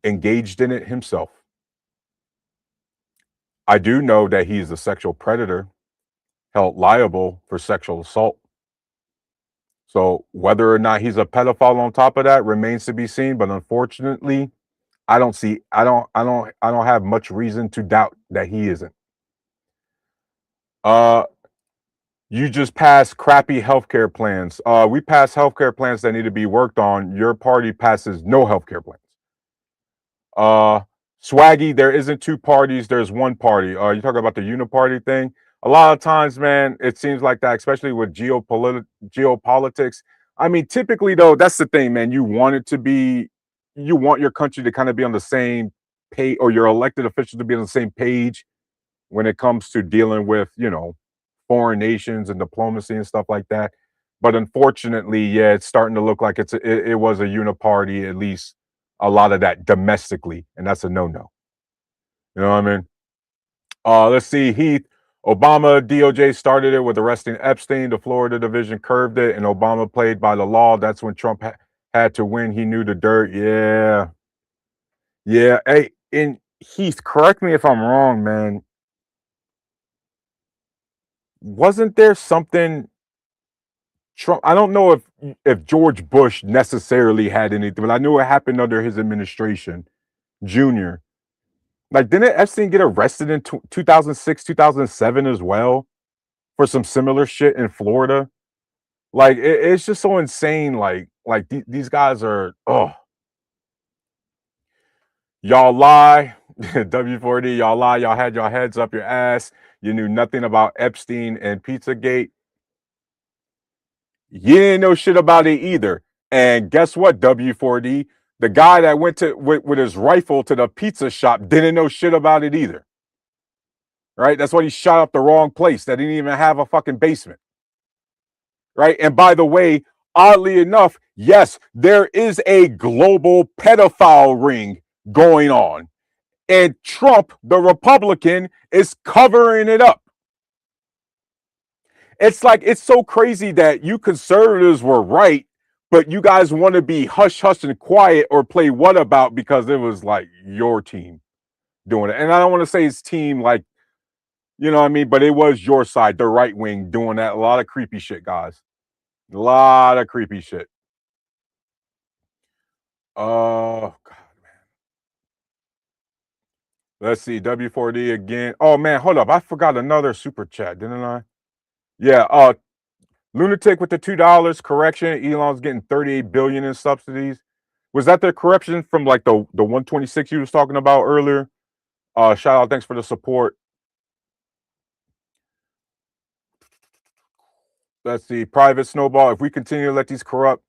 engaged in it himself. I do know that he's a sexual predator held liable for sexual assault. So whether or not he's a pedophile on top of that remains to be seen. But unfortunately, I don't have much reason to doubt that he isn't. You just passed crappy healthcare plans. We passed healthcare plans that need to be worked on. Your party passes no healthcare plans. Swaggy, there isn't two parties, there's one party. You talk about the uniparty thing. A lot of times, man, it seems like that, especially with geopolitics. I mean, typically though, that's the thing, man. You want your country to kind of be on the same page, or your elected officials to be on the same page when it comes to dealing with, foreign nations and diplomacy and stuff like that. But unfortunately, yeah, it's starting to look like it was a uniparty, at least a lot of that domestically, and that's a no-no. You know what I mean? Let's see, Heath. Obama DOJ started it with arresting Epstein. The Florida division curved it, and Obama played by the law. That's when Trump had to win. He knew the dirt. Yeah. Hey, and Heath, correct me if I'm wrong, man. Wasn't there something Trump? I don't know if George Bush necessarily had anything, but I knew it happened under his administration, Junior. Like, didn't Epstein get arrested in 2006, 2007 as well for some similar shit in Florida? Like, it's just so insane. Like these guys are, y'all lie. W4D, y'all lie. Y'all had your heads up your ass. You knew nothing about Epstein and Pizzagate. You didn't know shit about it either. And guess what, W4D? The guy that went with his rifle to the pizza shop didn't know shit about it either. Right? That's why he shot up the wrong place. That didn't even have a fucking basement. Right? And by the way, oddly enough, yes, there is a global pedophile ring going on. And Trump, the Republican, is covering it up. It's like, it's so crazy that you conservatives were right, but you guys want to be hush hush and quiet or play what about because it was like your team doing it. And I don't want to say it's team like, you know what I mean, but it was your side, the right wing, doing that. A lot of creepy shit, guys. A lot of creepy shit. Oh God. Let's see, W4D again. Oh man, hold up. I forgot another super chat, didn't I? Yeah, Lunatic with the $2. Correction, Elon's getting 38 billion in subsidies. Was that the correction from like the 126 you was talking about earlier? Shout out, thanks for the support. Let's see, Private Snowball. If we continue to let these corrupt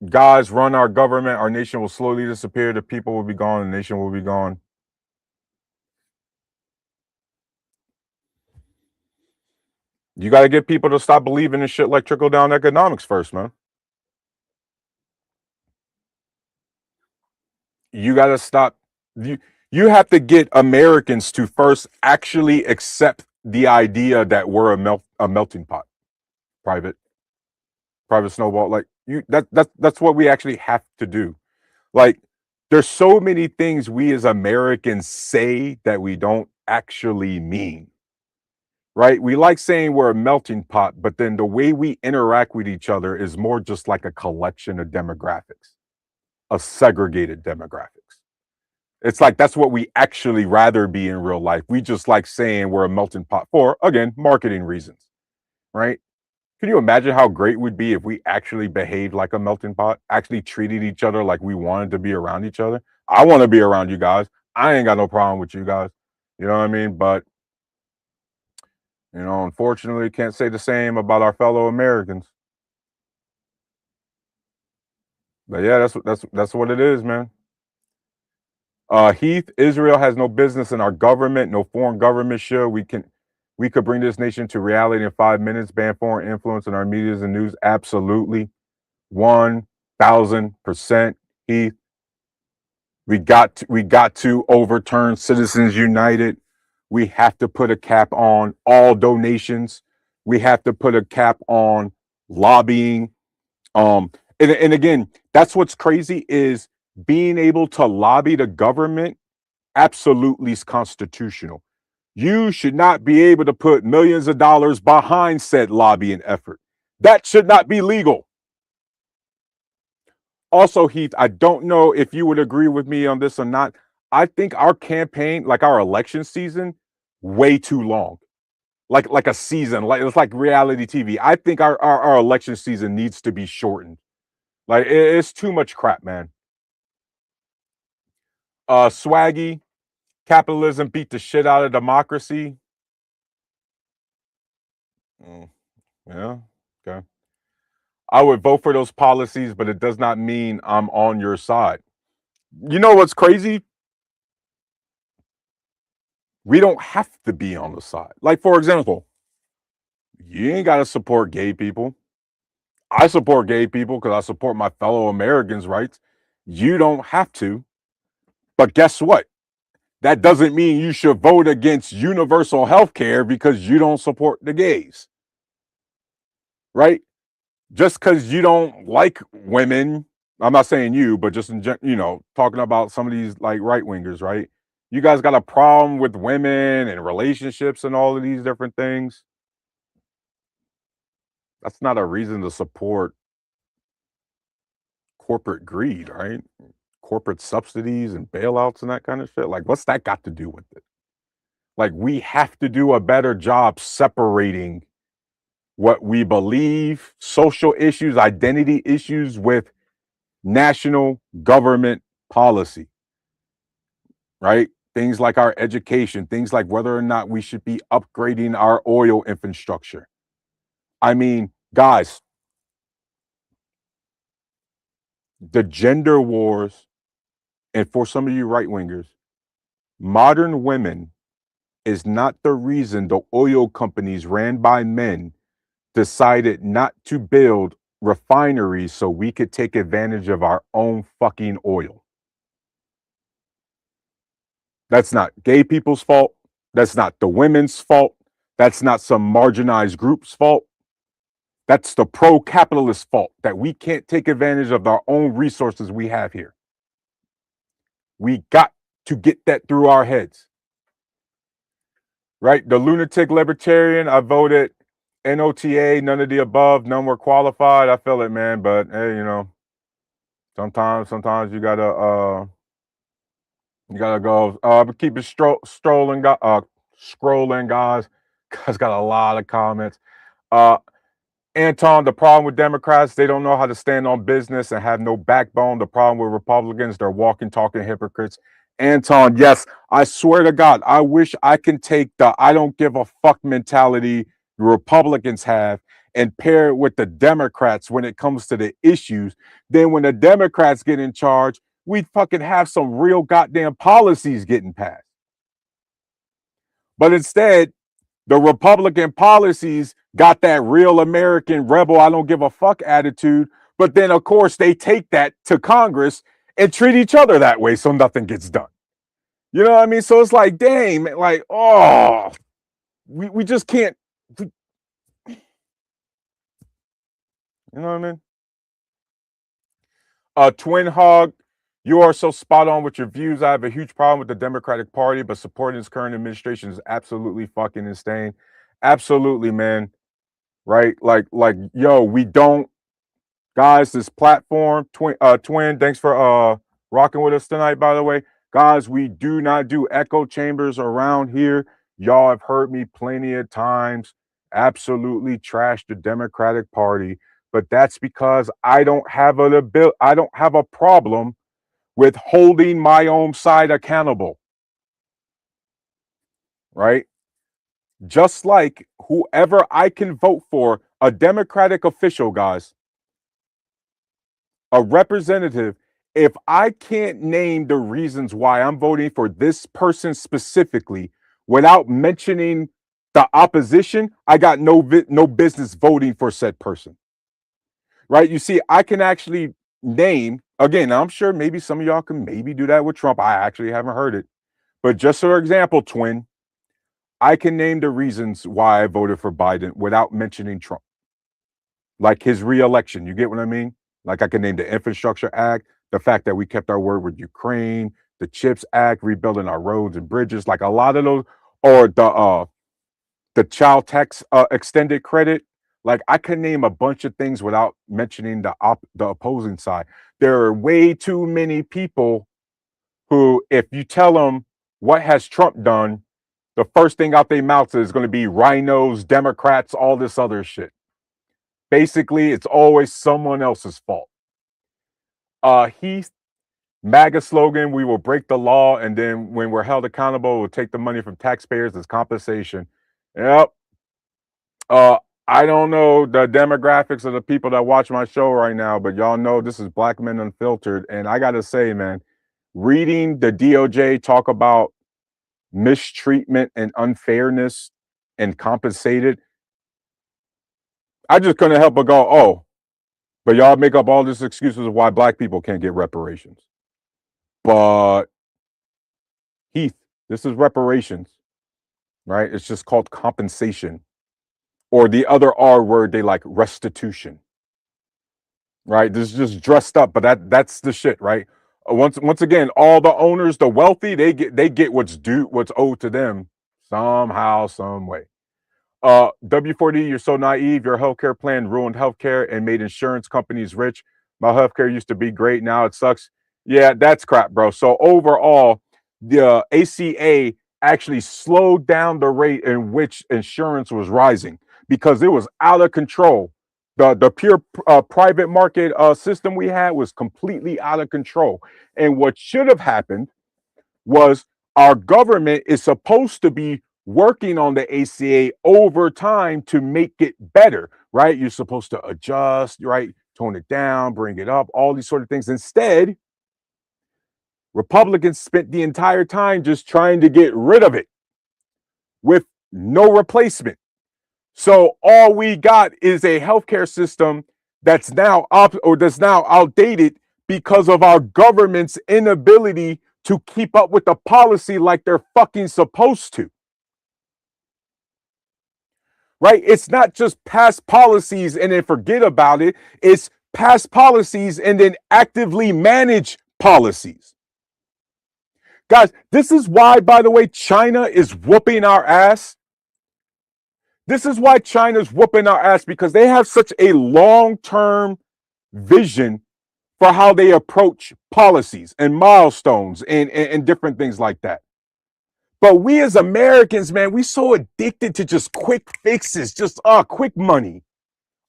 guys run our government, our nation will slowly disappear. The people will be gone, the nation will be gone. You got to get people to stop believing in shit like trickle down economics first, man. You got to stop. You have to get Americans to first actually accept the idea that we're a melting pot. Private Snowball. Like that's what we actually have to do. Like, there's so many things we as Americans say that we don't actually mean. Right? We like saying we're a melting pot, but then the way we interact with each other is more just like a collection of demographics, of segregated demographics. It's like that's what we actually rather be in real life. We just like saying we're a melting pot for, again, marketing reasons, right? Can you imagine how great it would be if we actually behaved like a melting pot, actually treated each other like we wanted to be around each other? I want to be around you guys. I ain't got no problem with you guys. You know what I mean? But unfortunately, can't say the same about our fellow Americans. But yeah, that's what it is, man. Heath, Israel has no business in our government. No foreign government should. We could bring this nation to reality in 5 minutes. Ban foreign influence in our media and news. Absolutely, 1,000%. Heath, we got to overturn Citizens United. We have to put a cap on all donations. We have to put a cap on lobbying. And again, that's what's crazy is being able to lobby the government absolutely is constitutional. You should not be able to put millions of dollars behind said lobbying effort. That should not be legal. Also, Heath, I don't know if you would agree with me on this or not. I think our campaign, like our election season, way too long. Like a season, like it's like reality TV. I think our election season needs to be shortened. Like it's too much crap, man. Swaggy, capitalism beat the shit out of democracy. Yeah, okay. I would vote for those policies, but it does not mean I'm on your side. You know what's crazy? We don't have to be on the side. Like, for example, you ain't got to support gay people. I support gay people because I support my fellow Americans' rights. You don't have to. But guess what? That doesn't mean you should vote against universal health care because you don't support the gays. Right? Just because you don't like women, I'm not saying you, but just in talking about some of these like right wingers, right? You guys got a problem with women and relationships and all of these different things. That's not a reason to support corporate greed, right? Corporate subsidies and bailouts and that kind of shit. Like, what's that got to do with it? Like, we have to do a better job separating what we believe, social issues, identity issues with national government policy, right? Things like our education, things like whether or not we should be upgrading our oil infrastructure. I mean, guys, the gender wars, and for some of you right wingers, modern women is not the reason the oil companies ran by men decided not to build refineries so we could take advantage of our own fucking oil. That's not gay people's fault. That's not the women's fault. That's not some marginalized group's fault. That's the pro-capitalist fault that we can't take advantage of our own resources we have here. We got to get that through our heads. Right? The lunatic libertarian, I voted NOTA, none of the above, none were qualified. I feel it, man. But hey, you know, sometimes you gotta go. Keep it scrolling, guys. Guys got a lot of comments. Anton, the problem with Democrats, they don't know how to stand on business and have no backbone. The problem with Republicans, they're walking, talking hypocrites. Anton, yes, I swear to God, I wish I can take the I don't give a fuck mentality the Republicans have and pair it with the Democrats when it comes to the issues. Then when the Democrats get in charge, we'd fucking have some real goddamn policies getting passed. But instead, the Republican policies got that real American rebel, I don't give a fuck attitude. But then, of course, they take that to Congress and treat each other that way so nothing gets done. You know what I mean? So it's like, dang, like, oh, we just can't. You know what I mean? Twin Hog, you are so spot on with your views. I have a huge problem with the Democratic Party, but supporting this current administration is absolutely fucking insane. Absolutely, man. Right? Like, yo, we don't, guys, this platform, Twin, thanks for rocking with us tonight, by the way. Guys, we do not do echo chambers around here. Y'all have heard me plenty of times absolutely trash the Democratic Party, but that's because I don't have a problem with holding my own side accountable. Right? Just like whoever I can vote for, a Democratic official, guys, a representative, if I can't name the reasons why I'm voting for this person specifically without mentioning the opposition, I got no business voting for said person. Right? You see, I can actually name, again, I'm sure maybe some of y'all can maybe do that with Trump. I actually haven't heard it. But just for example, Twin, I can name the reasons why I voted for Biden without mentioning Trump. Like his reelection. You get what I mean? Like I can name the Infrastructure Act, the fact that we kept our word with Ukraine, the CHIPS Act, rebuilding our roads and bridges, like a lot of those, or the child tax extended credit. Like I can name a bunch of things without mentioning the opposing side. There are way too many people who, if you tell them what has Trump done, the first thing out their mouths is going to be rhinos, Democrats, all this other shit. Basically, it's always someone else's fault. Heath, MAGA slogan, we will break the law, and then when we're held accountable, we'll take the money from taxpayers as compensation. Yep. I don't know the demographics of the people that watch my show right now, but y'all know this is Black Men Unfiltered. And I got to say, man, reading the DOJ talk about mistreatment and unfairness and compensated, I just couldn't help but go, oh, but y'all make up all these excuses of why black people can't get reparations. But Heath, this is reparations, right? It's just called compensation. Or the other R word, they like restitution. Right? This is just dressed up, but that's the shit, right? Once again, all the owners, the wealthy, they get what's owed to them somehow, some way. W4D, you're so naive. Your healthcare plan ruined healthcare and made insurance companies rich. My healthcare used to be great. Now it sucks. Yeah, that's crap, bro. So overall, the ACA actually slowed down the rate in which insurance was rising because it was out of control. The pure private market system we had was completely out of control. And what should have happened was our government is supposed to be working on the ACA over time to make it better, right? You're supposed to adjust, right? Tone it down, bring it up, all these sort of things. Instead, Republicans spent the entire time just trying to get rid of it with no replacement. So all we got is a healthcare system that's now outdated because of our government's inability to keep up with the policy like they're fucking supposed to. right? It's not just pass policies and then forget about it. It's pass policies and then actively manage policies. Guys, this is why, by the way, China is whooping our ass. This is why China's whooping our ass, because they have such a long-term vision for how they approach policies and milestones and different things like that. But we as Americans, man, we so addicted to just quick fixes, just quick money,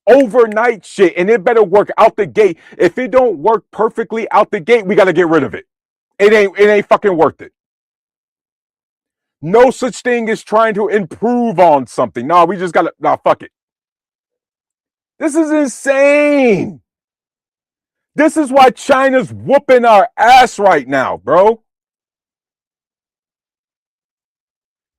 overnight shit, and it better work out the gate. If it don't work perfectly out the gate, we got to get rid of it. It ain't fucking worth it. No such thing as trying to improve on something. No, we just gotta, no, fuck it. This is insane. This is why China's whooping our ass right now, bro.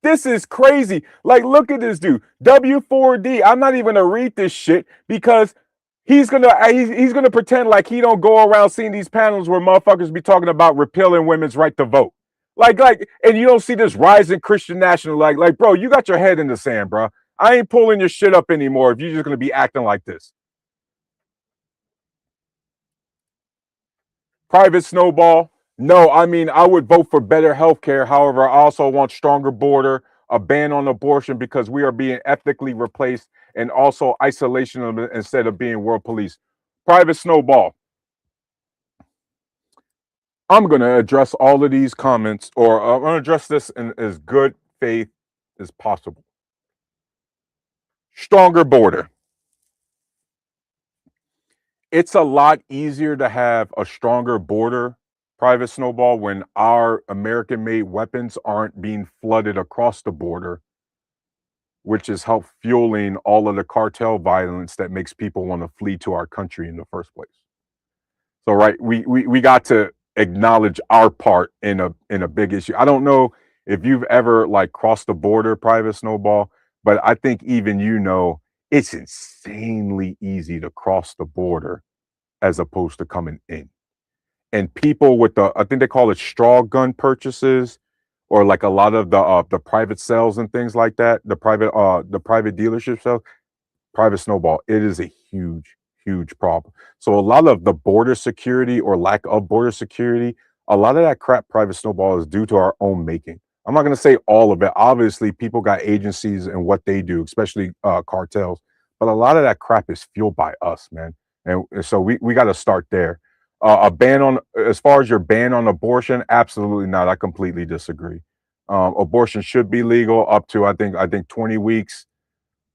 This is crazy. Like, look at this dude, W4D. I'm not even gonna read this shit because he's gonna pretend like he don't go around seeing these panels where motherfuckers be talking about repealing women's right to vote. Like, and you don't see this rising Christian national, like, bro, you got your head in the sand, bro. I ain't pulling your shit up anymore if you're just gonna be acting like this. Private snowball. No, I mean, I would vote for better health care. However, I also want stronger border, a ban on abortion because we are being ethnically replaced, and also isolation instead of being world police. Private snowball. I'm going to address all of these comments, or I'm going to address this in as good faith as possible. Stronger border. It's a lot easier to have a stronger border, Private Snowball, when our American-made weapons aren't being flooded across the border, which is help fueling all of the cartel violence that makes people want to flee to our country in the first place. So, right, we got to acknowledge our part in a big issue. I don't know if you've ever like crossed the border, Private Snowball, but I think even it's insanely easy to cross the border as opposed to coming in. And people with I think they call it straw gun purchases, or like a lot of the private sales and things like that, the private dealership sales, Private Snowball, it is a huge problem. So a lot of the border security or lack of border security, a lot of that crap, Private Snowball, is due to our own making. I'm not going to say all of it. Obviously, people got agencies and what they do, especially cartels. But a lot of that crap is fueled by us, man. And so we got to start there. A ban on, as far as your ban on abortion, absolutely not. I completely disagree. Abortion should be legal up to I think 20 weeks.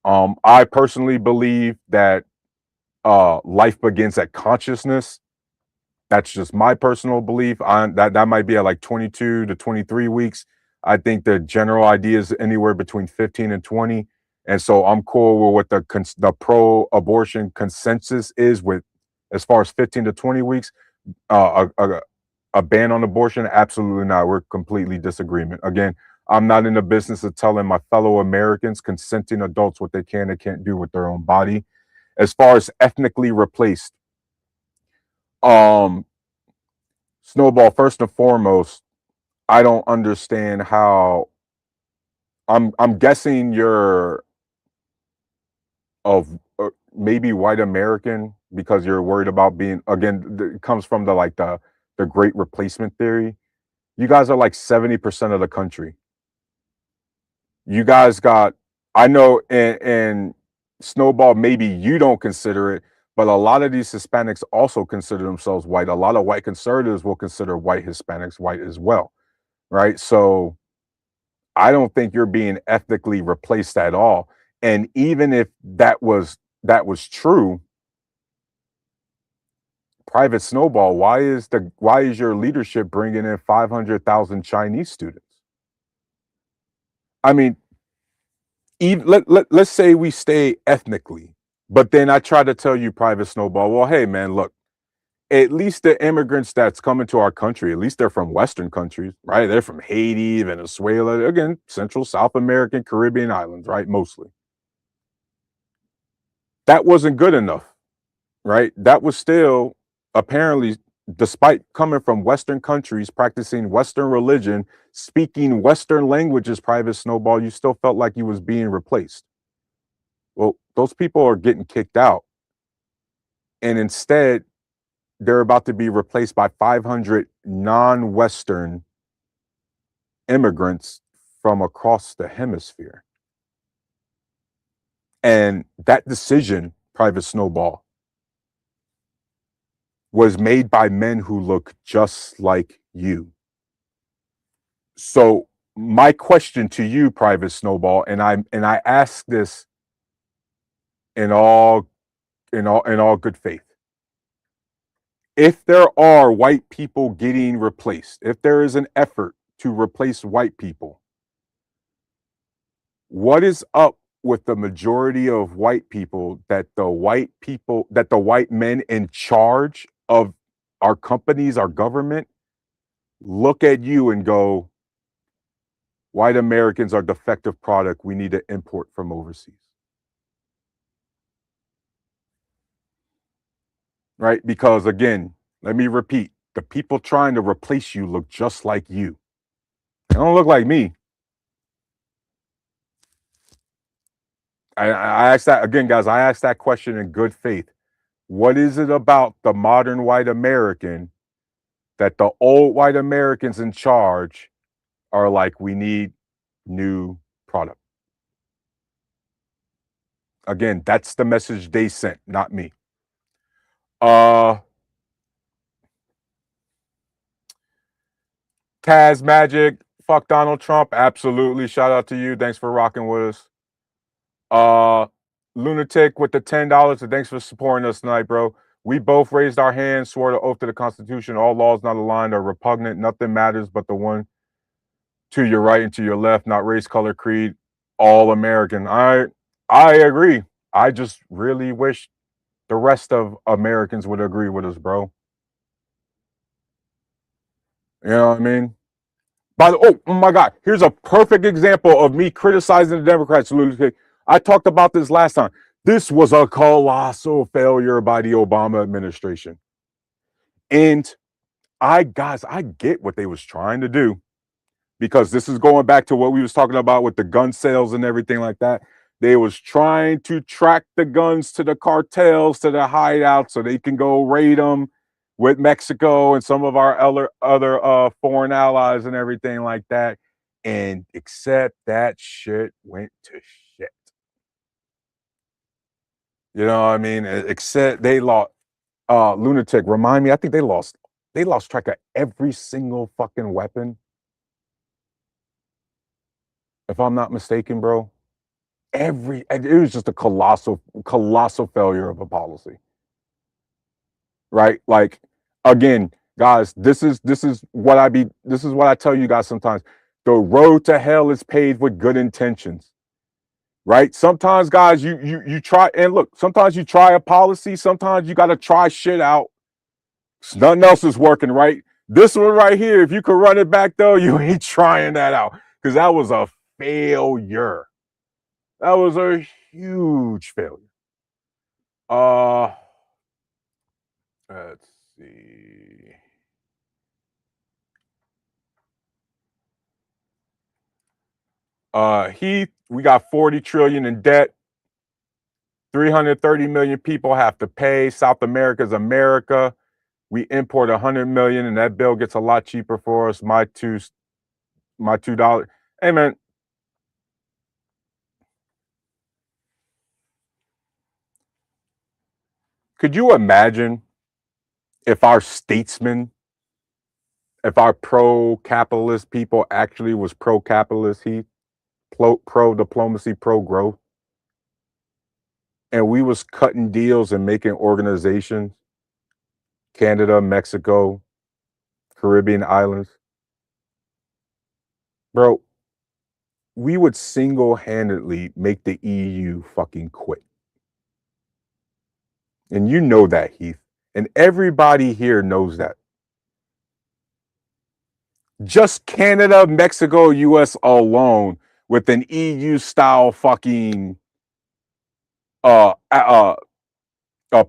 I personally believe that life begins at consciousness. That's just my personal belief. That might be at like 22 to 23 weeks. I think the general idea is anywhere between 15 and 20. And so I'm cool with what the pro-abortion consensus is with as far as 15 to 20 weeks. A ban on abortion, absolutely not. We're completely disagreement. Again, I'm not in the business of telling my fellow Americans, consenting adults, what they can and can't do with their own body. As far as ethnically replaced, Snowball, first and foremost, I don't understand how. I'm guessing you're of maybe white American because you're worried about being, again, it comes from the great replacement theory. You guys are like 70% of the country. You guys got, I know, and Snowball, maybe you don't consider it, but a lot of these Hispanics also consider themselves white. A lot of white conservatives will consider white Hispanics white as well, right? So I don't think you're being ethnically replaced at all. And even if that was true, Private Snowball, why is your leadership bringing in 500,000 Chinese students? I mean, let's say we stay ethnically, but then I try to tell you, Private Snowball, well, hey, man, look, at least the immigrants that's coming to our country, at least they're from Western countries, right? They're from Haiti, Venezuela, again, Central, South American, Caribbean islands, right? Mostly. That wasn't good enough, right? That was still apparently, despite coming from Western countries, practicing Western religion, speaking Western languages, Private Snowball, you still felt like you was being replaced. Well, those people are getting kicked out. And instead, they're about to be replaced by 500 non-Western immigrants from across the hemisphere. And that decision, Private Snowball, was made by men who look just like you. So my question to you, Private Snowball, and I ask this in all good faith. If there are white people getting replaced, if there is an effort to replace white people, what is up with the majority of white people that the white men in charge of our companies, our government, look at you and go, white Americans are defective product we need to import from overseas? Right? Because again, let me repeat, the people trying to replace you look just like you. They don't look like me. I asked that again, guys. I asked that question in good faith. What is it about the modern white American that the old white Americans in charge are like, we need new product? Again, that's the message they sent, not me. Taz Magic, fuck Donald Trump. Absolutely. Shout out to you. Thanks for rocking with us. Lunatic with the $10. And thanks for supporting us tonight, bro. We both raised our hands, swore the oath to the Constitution. All laws not aligned are repugnant. Nothing matters but the one to your right and to your left, not race, color, creed, all American. I agree. I just really wish the rest of Americans would agree with us, bro. You know what I mean? Oh my God, here's a perfect example of me criticizing the Democrats. I talked about this last time. This was a colossal failure by the Obama administration. And I get what they was trying to do, because this is going back to what we was talking about with the gun sales and everything like that. They was trying to track the guns to the cartels, to the hideouts, so they can go raid them with Mexico and some of our other foreign allies and everything like that. And except that shit went to shit. You know what I mean? Except they lost. Lunatic, remind me. I think they lost track of every single fucking weapon, if I'm not mistaken, bro. It was just a colossal failure of a policy. Right? Like, again, guys, this is what I tell you guys sometimes. The road to hell is paved with good intentions. Right? Sometimes, guys, you try, and look, sometimes you try a policy, sometimes you gotta try shit out. Nothing else is working, right? This one right here, if you could run it back though, you ain't trying that out, because that was a failure. That was a huge failure. Let's see. Heath, we got 40 trillion in debt. 330 million people have to pay. South America's America. We import 100 million, and that bill gets a lot cheaper for us. My $2. Hey man, could you imagine if our statesmen, if our pro-capitalist people actually was pro-capitalist, pro-diplomacy, pro-growth, and we was cutting deals and making organizations, Canada, Mexico, Caribbean islands, bro, we would single-handedly make the EU fucking quit. And you know that, Heath. And everybody here knows that. Just Canada, Mexico, US alone, with an EU-style fucking a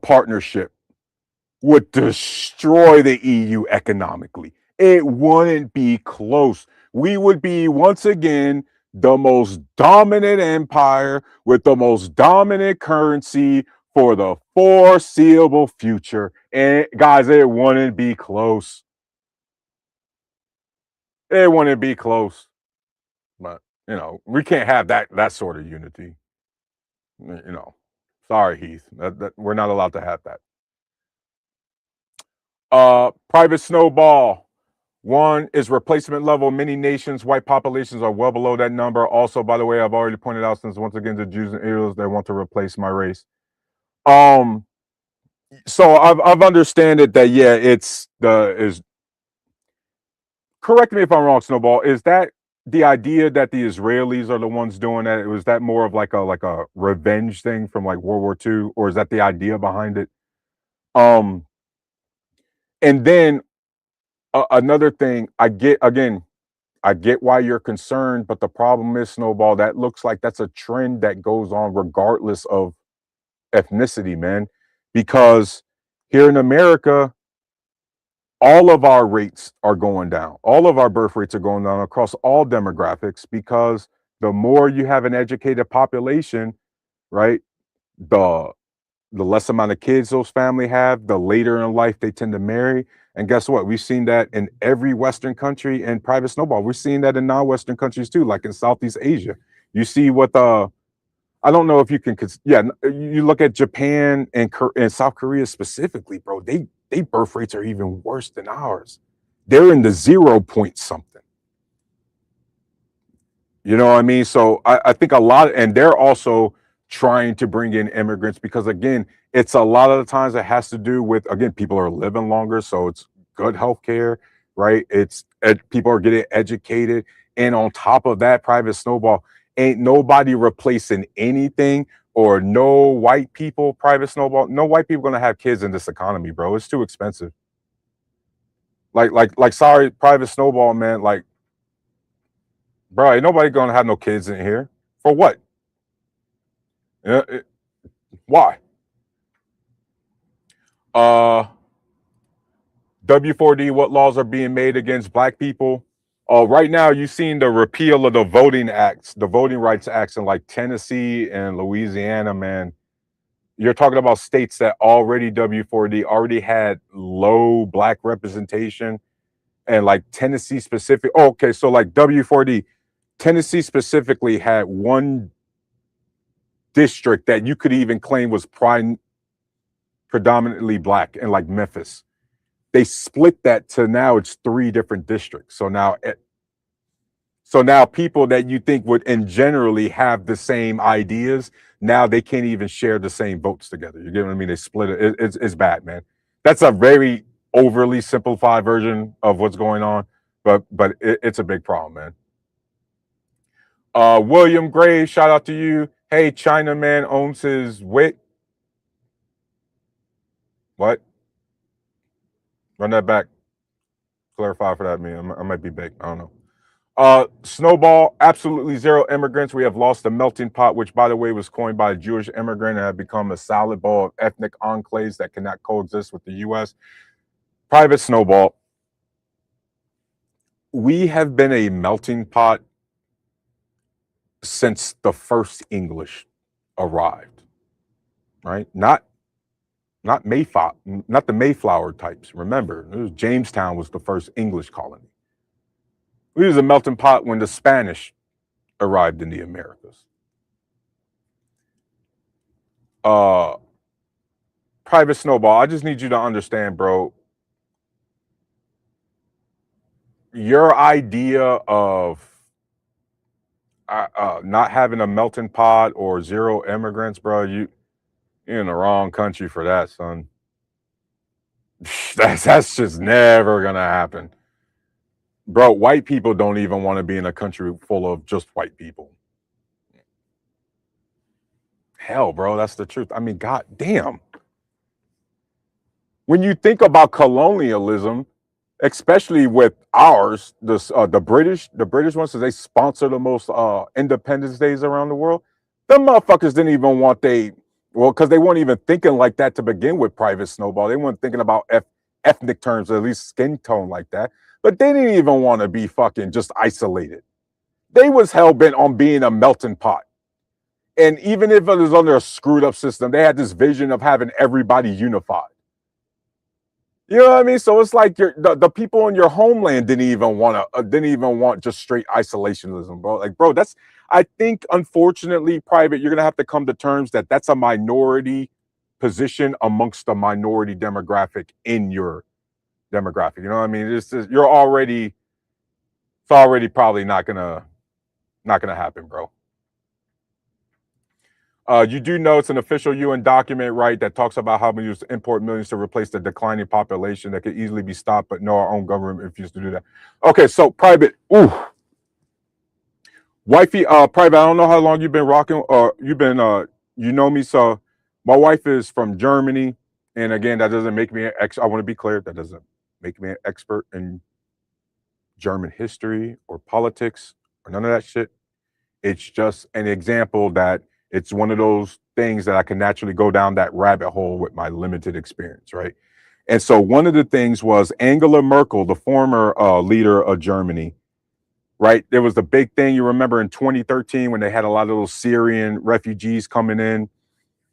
partnership, would destroy the EU economically. It wouldn't be close. We would be once again the most dominant empire with the most dominant currency for the foreseeable future. And guys, it wouldn't be close. It wouldn't be close. But we can't have that sort of unity. Sorry, Heath. We're not allowed to have that. Private Snowball. One is replacement level. Many nations, white populations are well below that number. Also, by the way, I've already pointed out since once again the Jews and Israelis, they want to replace my race. So I've understand it that is correct me if I'm wrong, Snowball. Is that the idea that the Israelis are the ones doing that? Was that more of like a revenge thing from like World War II, or is that the idea behind it? And then another thing, I get why you're concerned, but the problem is, Snowball, that looks like that's a trend that goes on regardless of ethnicity, man. Because here in America, all of our rates are going down. All of our birth rates are going down across all demographics because the more you have an educated population, right, the less amount of kids those families have, the later in life they tend to marry. And guess what? We've seen that in every Western country and Private Snowball. We're seeing that in non-Western countries too, like in Southeast Asia. You see what I don't know if you can, you look at Japan and South Korea specifically, bro. They birth rates are even worse than ours. They're in the 0 point something. You know what I mean? So I think and they're also trying to bring in immigrants because, again, it's a lot of the times it has to do with, again, people are living longer, so it's good healthcare, right? People are getting educated, and on top of that, Private Snowball, ain't nobody replacing anything, or no white people. Private Snowball, no white people gonna have kids in this economy, bro. It's too expensive. Sorry, Private Snowball, man. Like, bro, ain't nobody gonna have no kids in here. For what? Why? W4D, what laws are being made against black people? Right now, you've seen the repeal of the voting rights acts in like Tennessee and Louisiana, man. You're talking about states that W4D already had low black representation, and like Tennessee specific. Oh, okay, so like W4D, Tennessee specifically had one district that you could even claim was predominantly black, in like Memphis. They split that to now it's 3 different districts. So now people that you think would generally have the same ideas, now they can't even share the same votes together. You get what I mean? They split it. It's bad, man. That's a very overly simplified version of what's going on, but it's a big problem, man. William Gray, shout out to you. Hey, Chinaman owns his wit. What? Run that back. Clarify for that, man. I might be big. I don't know. Snowball, absolutely 0 immigrants. We have lost the melting pot, which, by the way, was coined by a Jewish immigrant and have become a salad bowl of ethnic enclaves that cannot coexist with the U.S. Private Snowball, we have been a melting pot since the first English arrived, right? Not Mayflower, not the Mayflower types. Remember, Jamestown was the first English colony. We was a melting pot when the Spanish arrived in the Americas. Private Snowball, I just need you to understand, bro. Your idea of not having a melting pot or 0 immigrants, bro, you're in the wrong country for that, son. That's just never gonna happen. Bro, white people don't even want to be in a country full of just white people. Hell, bro, that's the truth. I mean, god damn. When you think about colonialism, especially with ours, the British ones, so they sponsor the most Independence Days around the world. Them motherfuckers didn't even want because they weren't even thinking like that to begin with. Private Snowball, they weren't thinking about ethnic terms, or at least skin tone like that. But they didn't even want to be fucking just isolated. they was hell-bent on being a melting pot. And even if it was under a screwed up system, they had this vision of having everybody unified. You know what I mean? So it's like the people in your homeland didn't even want just straight isolationism, bro. Like, bro, I think unfortunately, Private, you're gonna have to come to terms that that's a minority position amongst the minority demographic in your demographic. You know what I mean? It's already probably not gonna happen, bro. You do know it's an official UN document, right, that talks about how we use to import millions to replace the declining population that could easily be stopped, but no, our own government refused to do that. Okay, so Private, wifey, Private, I don't know how long you've been rocking, you know me, so my wife is from Germany, and again, that doesn't make me I want to be clear, that doesn't make me an expert in German history or politics or none of that shit. It's just an example that it's one of those things that I can naturally go down that rabbit hole with my limited experience, right? And so one of the things was Angela Merkel, the former leader of Germany, right? There was the big thing, you remember in 2013 when they had a lot of those Syrian refugees coming in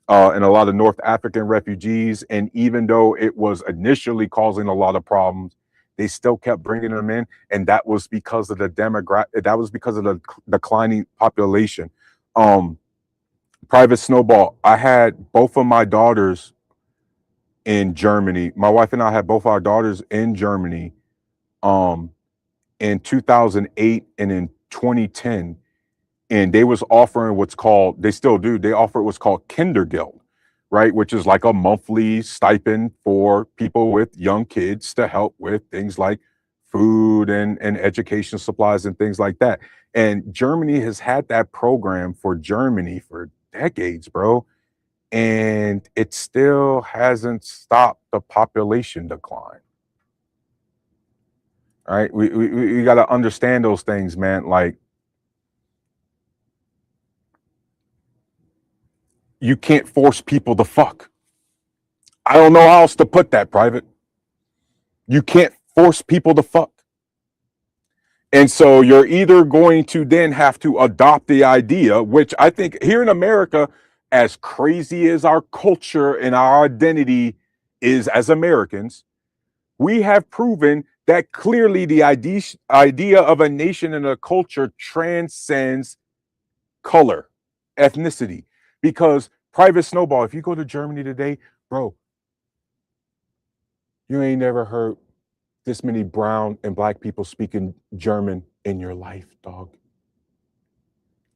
and a lot of North African refugees. And even though it was initially causing a lot of problems, they still kept bringing them in. And that was because of the declining population. Private Snowball, I had both of my daughters in Germany. My wife and I had both our daughters in Germany in 2008 and in 2010. And they was offering they still do, they offer what's called Kindergeld, right? Which is like a monthly stipend for people with young kids to help with things like food and education supplies and things like that. And Germany has had that program for Germany for decades, bro. And it still hasn't stopped the population decline. All right. We got to understand those things, man. Like, you can't force people to fuck. I don't know how else to put that, Private. You can't force people to fuck. And so you're either going to then have to adopt the idea, which I think here in America, as crazy as our culture and our identity is as Americans, we have proven that clearly the idea of a nation and a culture transcends color, ethnicity. Because Private Snowball, if you go to Germany today, bro, you ain't never heard this many brown and black people speaking German in your life, dog.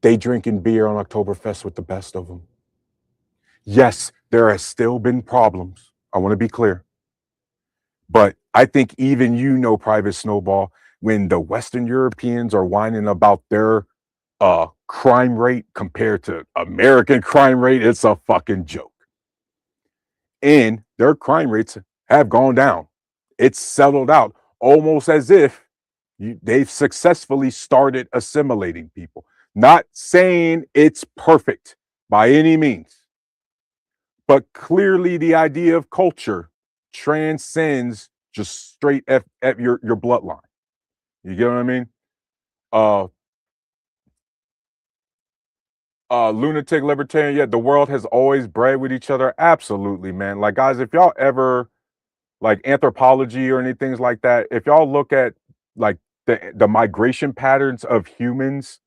They drinking beer on Oktoberfest with the best of them. Yes, there has still been problems. I want to be clear. But I think even Private Snowball, when the Western Europeans are whining about their crime rate compared to American crime rate, it's a fucking joke. And their crime rates have gone down. It's settled out almost as if they've successfully started assimilating people. Not saying it's perfect by any means, but clearly the idea of culture transcends just straight at your bloodline. You get what I mean? Lunatic libertarian, yeah, the world has always bred with each other. Absolutely, man. Like, guys, if y'all ever like anthropology or anything like that, if y'all look at like the migration patterns of humans,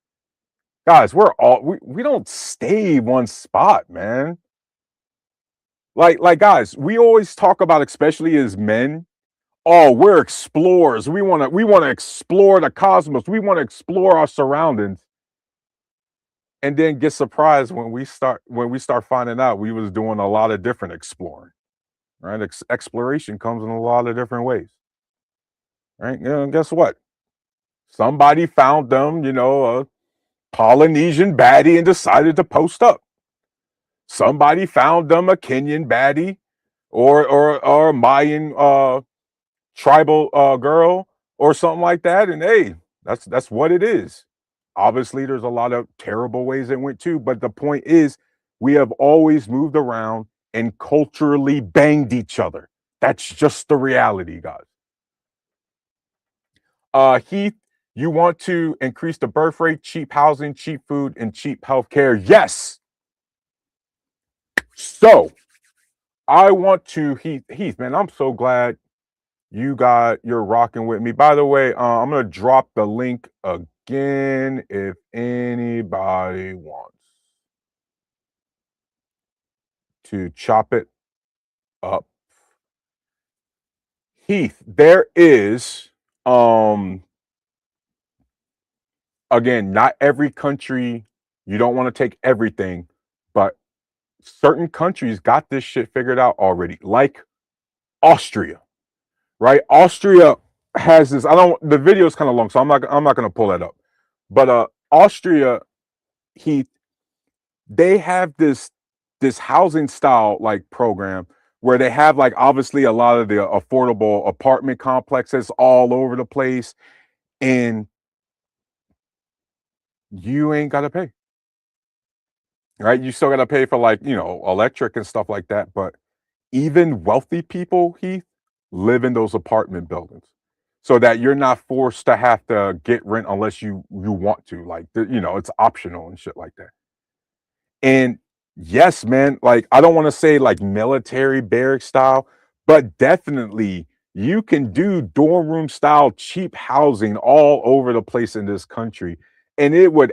guys, we don't stay one spot, man. Like guys, we always talk about, especially as men, oh, we're explorers. We want to explore the cosmos. We want to explore our surroundings. And then get surprised when we start finding out we was doing a lot of different exploring. Right? Exploration comes in a lot of different ways. Right? You know, guess what? Somebody found them, a Polynesian baddie and decided to post up. Somebody found them a Kenyan baddie or a Mayan tribal girl or something like that. And hey, that's what it is. Obviously, there's a lot of terrible ways it went too, but the point is we have always moved around and culturally banged each other. That's just the reality, guys. Heath, You want to increase the birth rate, cheap housing, cheap food, and cheap healthcare? Yes. So I want to, Heath, man, I'm so glad you're rocking with me. By the way, I'm gonna drop the link again if anybody wants to chop it up. Heath, there is again, not every country, you don't want to take everything, but certain countries got this shit figured out already, like Austria, right? Austria has this, the video is kind of long, so I'm not gonna pull that up. But Austria, Heath, they have this housing style like program where they have like obviously a lot of the affordable apartment complexes all over the place, and you ain't gotta pay. Right? You still gotta pay for like, electric and stuff like that. But even wealthy people, Heath, live in those apartment buildings. So that you're not forced to have to get rent unless you want to. Like it's optional and shit like that. And yes, man, like I don't want to say like military barrack style, but definitely you can do dorm room style cheap housing all over the place in this country. And it would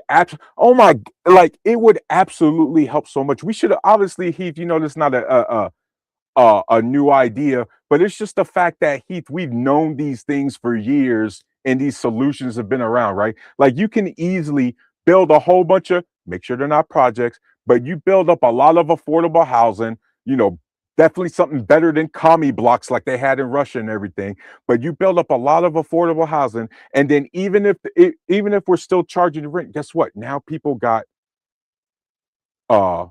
oh my, like it would absolutely help so much. We should obviously, Heath, this is not a new idea, but it's just the fact that, Heath, we've known these things for years and these solutions have been around, right? Like you can easily build a whole bunch of, make sure they're not projects, but you build up a lot of affordable housing, definitely something better than commie blocks like they had in Russia and everything. But you build up a lot of affordable housing, and then even if we're still charging rent, guess what? Now people got uh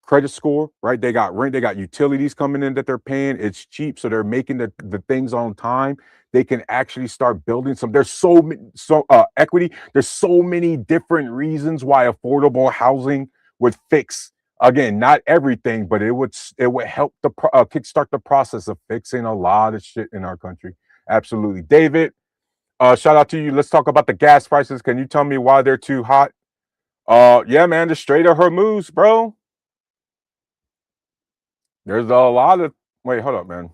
credit score, right? They got rent, they got utilities coming in that they're paying. It's cheap, so they're making the things on time. They can actually start building some. There's so equity. There's so many different reasons why affordable housing would fix. Again, not everything, but it would help kickstart the process of fixing a lot of shit in our country. Absolutely, David. Shout out to you. Let's talk about the gas prices. Can you tell me why they're too hot? Yeah, man, the Strait of Hormuz, bro. There's a lot of wait, hold up, man.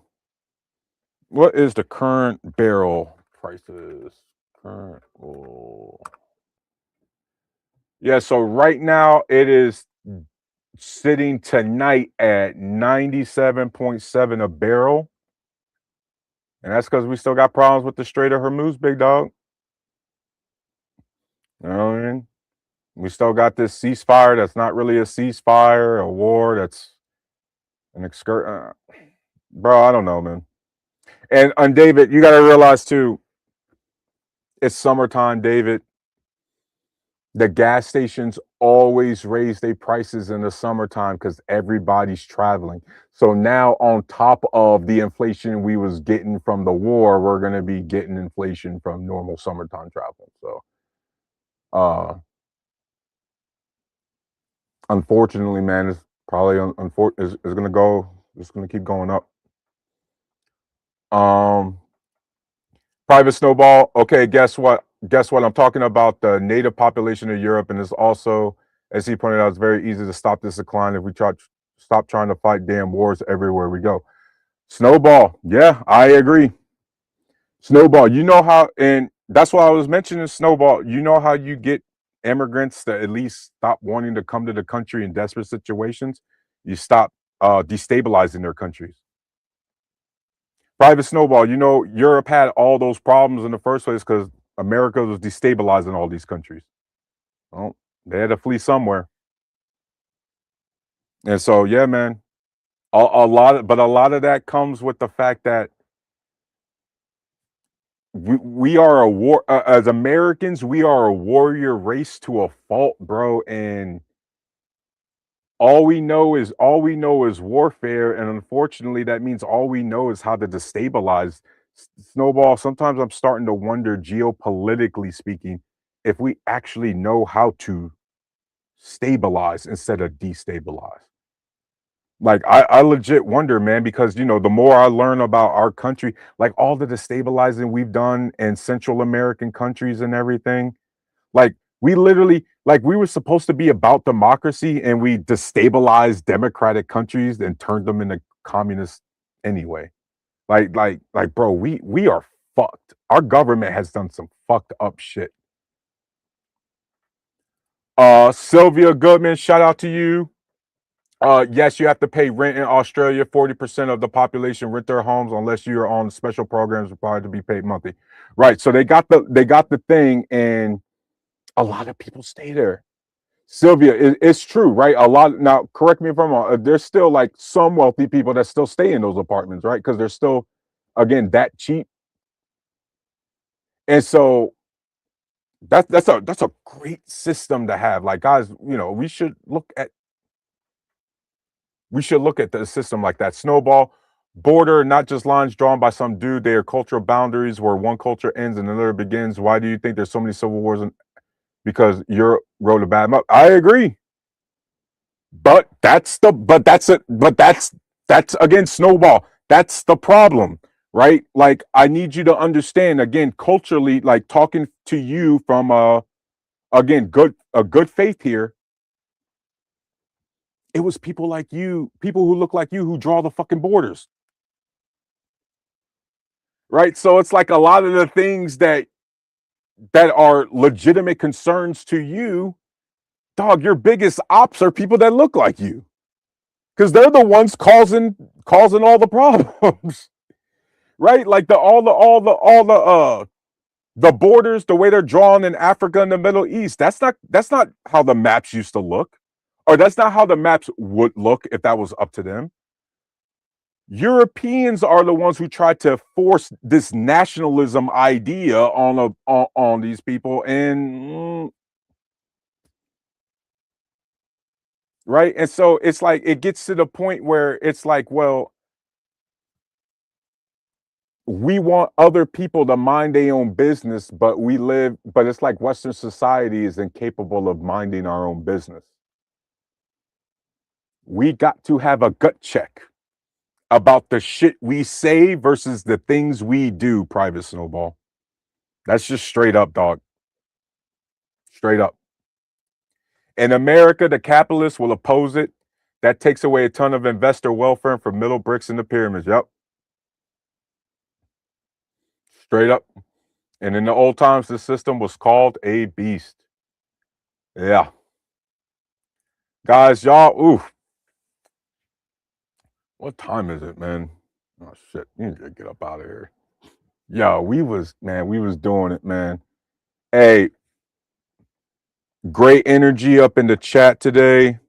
What is the current barrel prices? Current oil. Yeah, so right now it is sitting tonight at 97.7 a barrel. And that's because we still got problems with the Strait of Hormuz, big dog. You know what I mean? We still got this ceasefire that's not really a ceasefire, a war that's an excursion. Bro, I don't know, man. And David, you got to realize too, it's summertime, David. The gas stations always raise their prices in the summertime because everybody's traveling. So now on top of the inflation we was getting from the war, we're going to be getting inflation from normal summertime travel. So unfortunately, man, it's probably is going to keep going up. Private Snowball. Okay, guess what? I'm talking about the native population of Europe, and it's also, as he pointed out, it's very easy to stop this decline if we stop trying to fight damn wars everywhere we go. Snowball. Yeah, I agree. Snowball. You know how, and that's why I was mentioning Snowball. You know how you get immigrants to at least stop wanting to come to the country in desperate situations? You stop destabilizing their countries. Private Snowball, Europe had all those problems in the first place because America was destabilizing all these countries. Well, they had to flee somewhere. And so, yeah, man, a lot of that comes with the fact that we are a war, as Americans, we are a warrior race to a fault, bro. And all we know is warfare, and unfortunately that means all we know is how to destabilize. Snowball, sometimes I'm starting to wonder, geopolitically speaking, if we actually know how to stabilize instead of destabilize. Like I legit wonder, man, because you know, the more I learn about our country, like all the destabilizing we've done in Central American countries and everything, like we literally, like we were supposed to be about democracy and we destabilized democratic countries and turned them into communist anyway. Bro, we are fucked. Our government has done some fucked up shit. Sylvia Goodman, shout out to you. Yes, you have to pay rent in Australia. 40% of the population rent their homes unless you're on special programs required to be paid monthly. Right. So they got the thing, and a lot of people stay there. Sylvia, it's true, right? A lot now. Correct me if I'm wrong. There's still like some wealthy people that still stay in those apartments, right? Because they're still, again, that cheap. And so that's a great system to have. Like, guys, you know, we should look at the system like that. Snowball, border, not just lines drawn by some dude. They are cultural boundaries where one culture ends and another begins. Why do you think there's so many civil wars? Because Europe wrote a bad map. I agree, but that's again snowball. That's the problem, right? Like I need you to understand again culturally, like talking to you from again a good faith here. It was people like you, people who look like you, who draw the fucking borders, right? So it's like a lot of the things that are legitimate concerns to you, dog. Your biggest ops are people that look like you, because they're the ones causing all the problems, right? Like the borders, the way they're drawn in Africa and the Middle East. That's not how the maps used to look, or that's not how the maps would look if that was up to them. Europeans are the ones who tried to force this nationalism idea on these people, and right. And so it's like it gets to the point where it's like, well, we want other people to mind their own business, but it's like Western society is incapable of minding our own business. We got to have a gut check about the shit we say versus the things we do, Private Snowball. That's just straight up, dog. Straight up. In America, the capitalists will oppose it. That takes away a ton of investor welfare from middle bricks in the pyramids. Yep. Straight up. And in the old times, the system was called a beast. Yeah. Guys, y'all, ooh. What time is it, man? Oh shit. You need to get up out of here. Yo, we was doing it, man. Hey, great energy up in the chat today.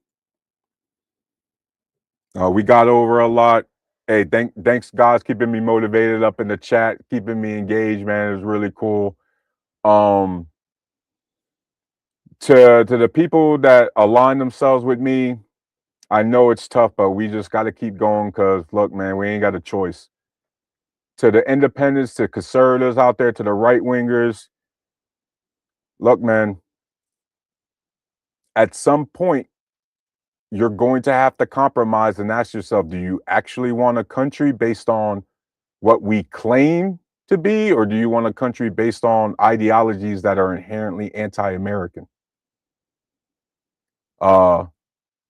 We got over a lot. Hey, thanks guys, keeping me motivated up in the chat, keeping me engaged, man. It was really cool. To the people that align themselves with me, I know it's tough, but we just got to keep going because look, man, we ain't got a choice. To the independents, to conservatives out there, to the right wingers, look, man, at some point, you're going to have to compromise and ask yourself, do you actually want a country based on what we claim to be, or do you want a country based on ideologies that are inherently anti-American?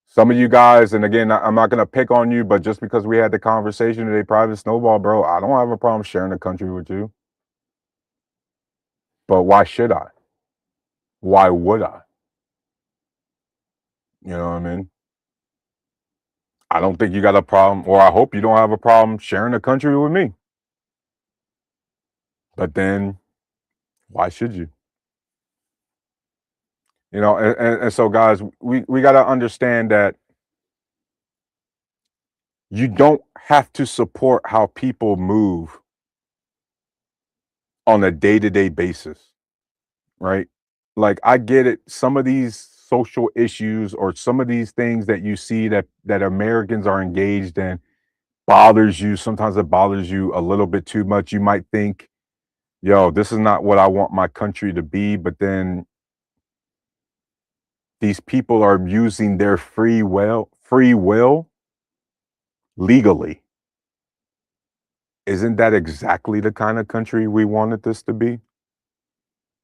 Some of you guys, and again, I'm not going to pick on you, but just because we had the conversation today, Private Snowball, bro, I don't have a problem sharing the country with you. But why should I? Why would I? You know what I mean? I don't think you got a problem, or I hope you don't have a problem sharing the country with me. But then, why should you? You know, and so guys, we got to understand that you don't have to support how people move on a day-to-day basis, right? Like I get it. Some of these social issues or some of these things that you see that Americans are engaged in bothers you. Sometimes it bothers you a little bit too much. You might think, yo, this is not what I want my country to be, but then these people are using their free will legally. Isn't that exactly the kind of country we wanted this to be?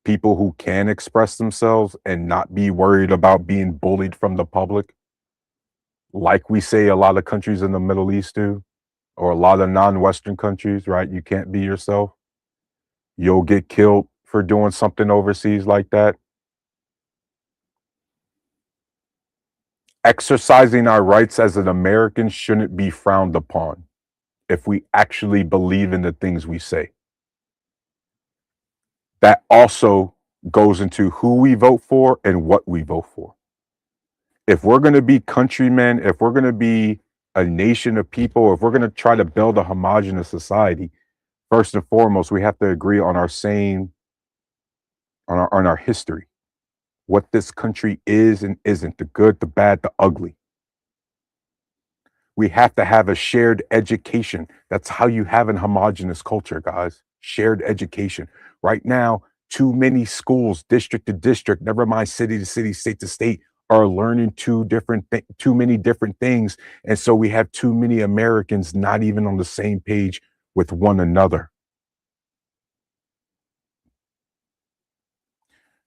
People who can express themselves and not be worried about being bullied from the public, like we say a lot of countries in the Middle East do, or a lot of non-Western countries, right? You can't be yourself. You'll get killed for doing something overseas like that. Exercising our rights as an American shouldn't be frowned upon if we actually believe in the things we say. That also goes into who we vote for and what we vote for. If we're going to be countrymen, if we're going to be a nation of people, if we're going to try to build a homogenous society, first and foremost, we have to agree on our on our history, what this country is and isn't, the good, the bad, the ugly. We have to have a shared education. That's how you have an homogenous culture, guys. Shared education. Right now, too many schools, district to district, never mind city to city, state to state, are learning too many different things. And so we have too many Americans not even on the same page with one another.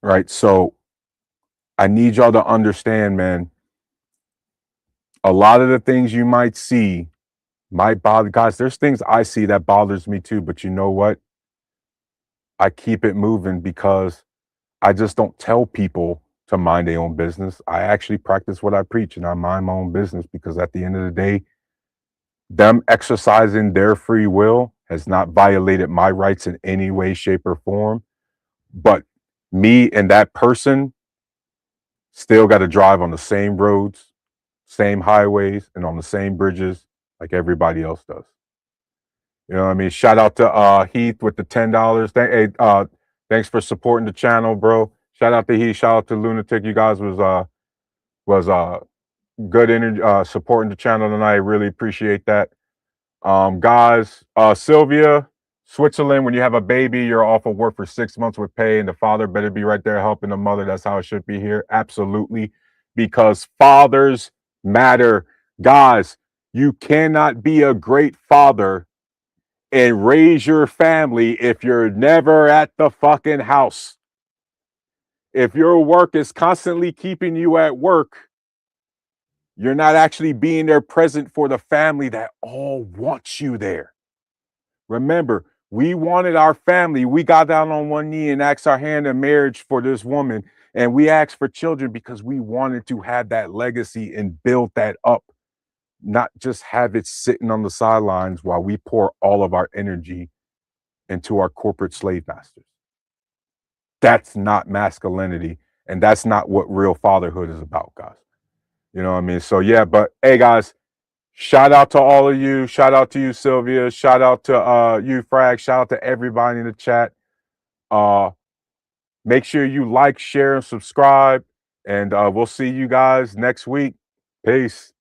Right? So I need y'all to understand, man, a lot of the things you might see might bother guys. There's things I see that bothers me too, but you know what? I keep it moving because I just don't tell people to mind their own business. I actually practice what I preach and I mind my own business because at the end of the day, them exercising their free will has not violated my rights in any way, shape, or form. But me and that person still got to drive on the same roads, same highways, and on the same bridges like everybody else does. You know what I mean? Shout out to Heath with the $10. Thanks for supporting the channel, bro. Shout out to Heath. Shout out to Lunatic. You guys was good energy supporting the channel tonight. Really appreciate that. Guys, Sylvia, Switzerland, when you have a baby, you're off of work for 6 months with pay, and the father better be right there helping the mother. That's how it should be here. Absolutely. Because fathers matter. Guys, you cannot be a great father and raise your family if you're never at the fucking house. If your work is constantly keeping you at work, you're not actually being there present for the family that all wants you there. Remember, we wanted our family. We got down on one knee and asked our hand in marriage for this woman. And we asked for children because we wanted to have that legacy and build that up, not just have it sitting on the sidelines while we pour all of our energy into our corporate slave masters. That's not masculinity. And that's not what real fatherhood is about, guys. You know what I mean? So, yeah, but hey, guys, shout out to all of you. Shout out to you, Sylvia. Shout out to you, Frag. Shout out to everybody in the chat. Make sure you like, share, and subscribe. And we'll see you guys next week. Peace.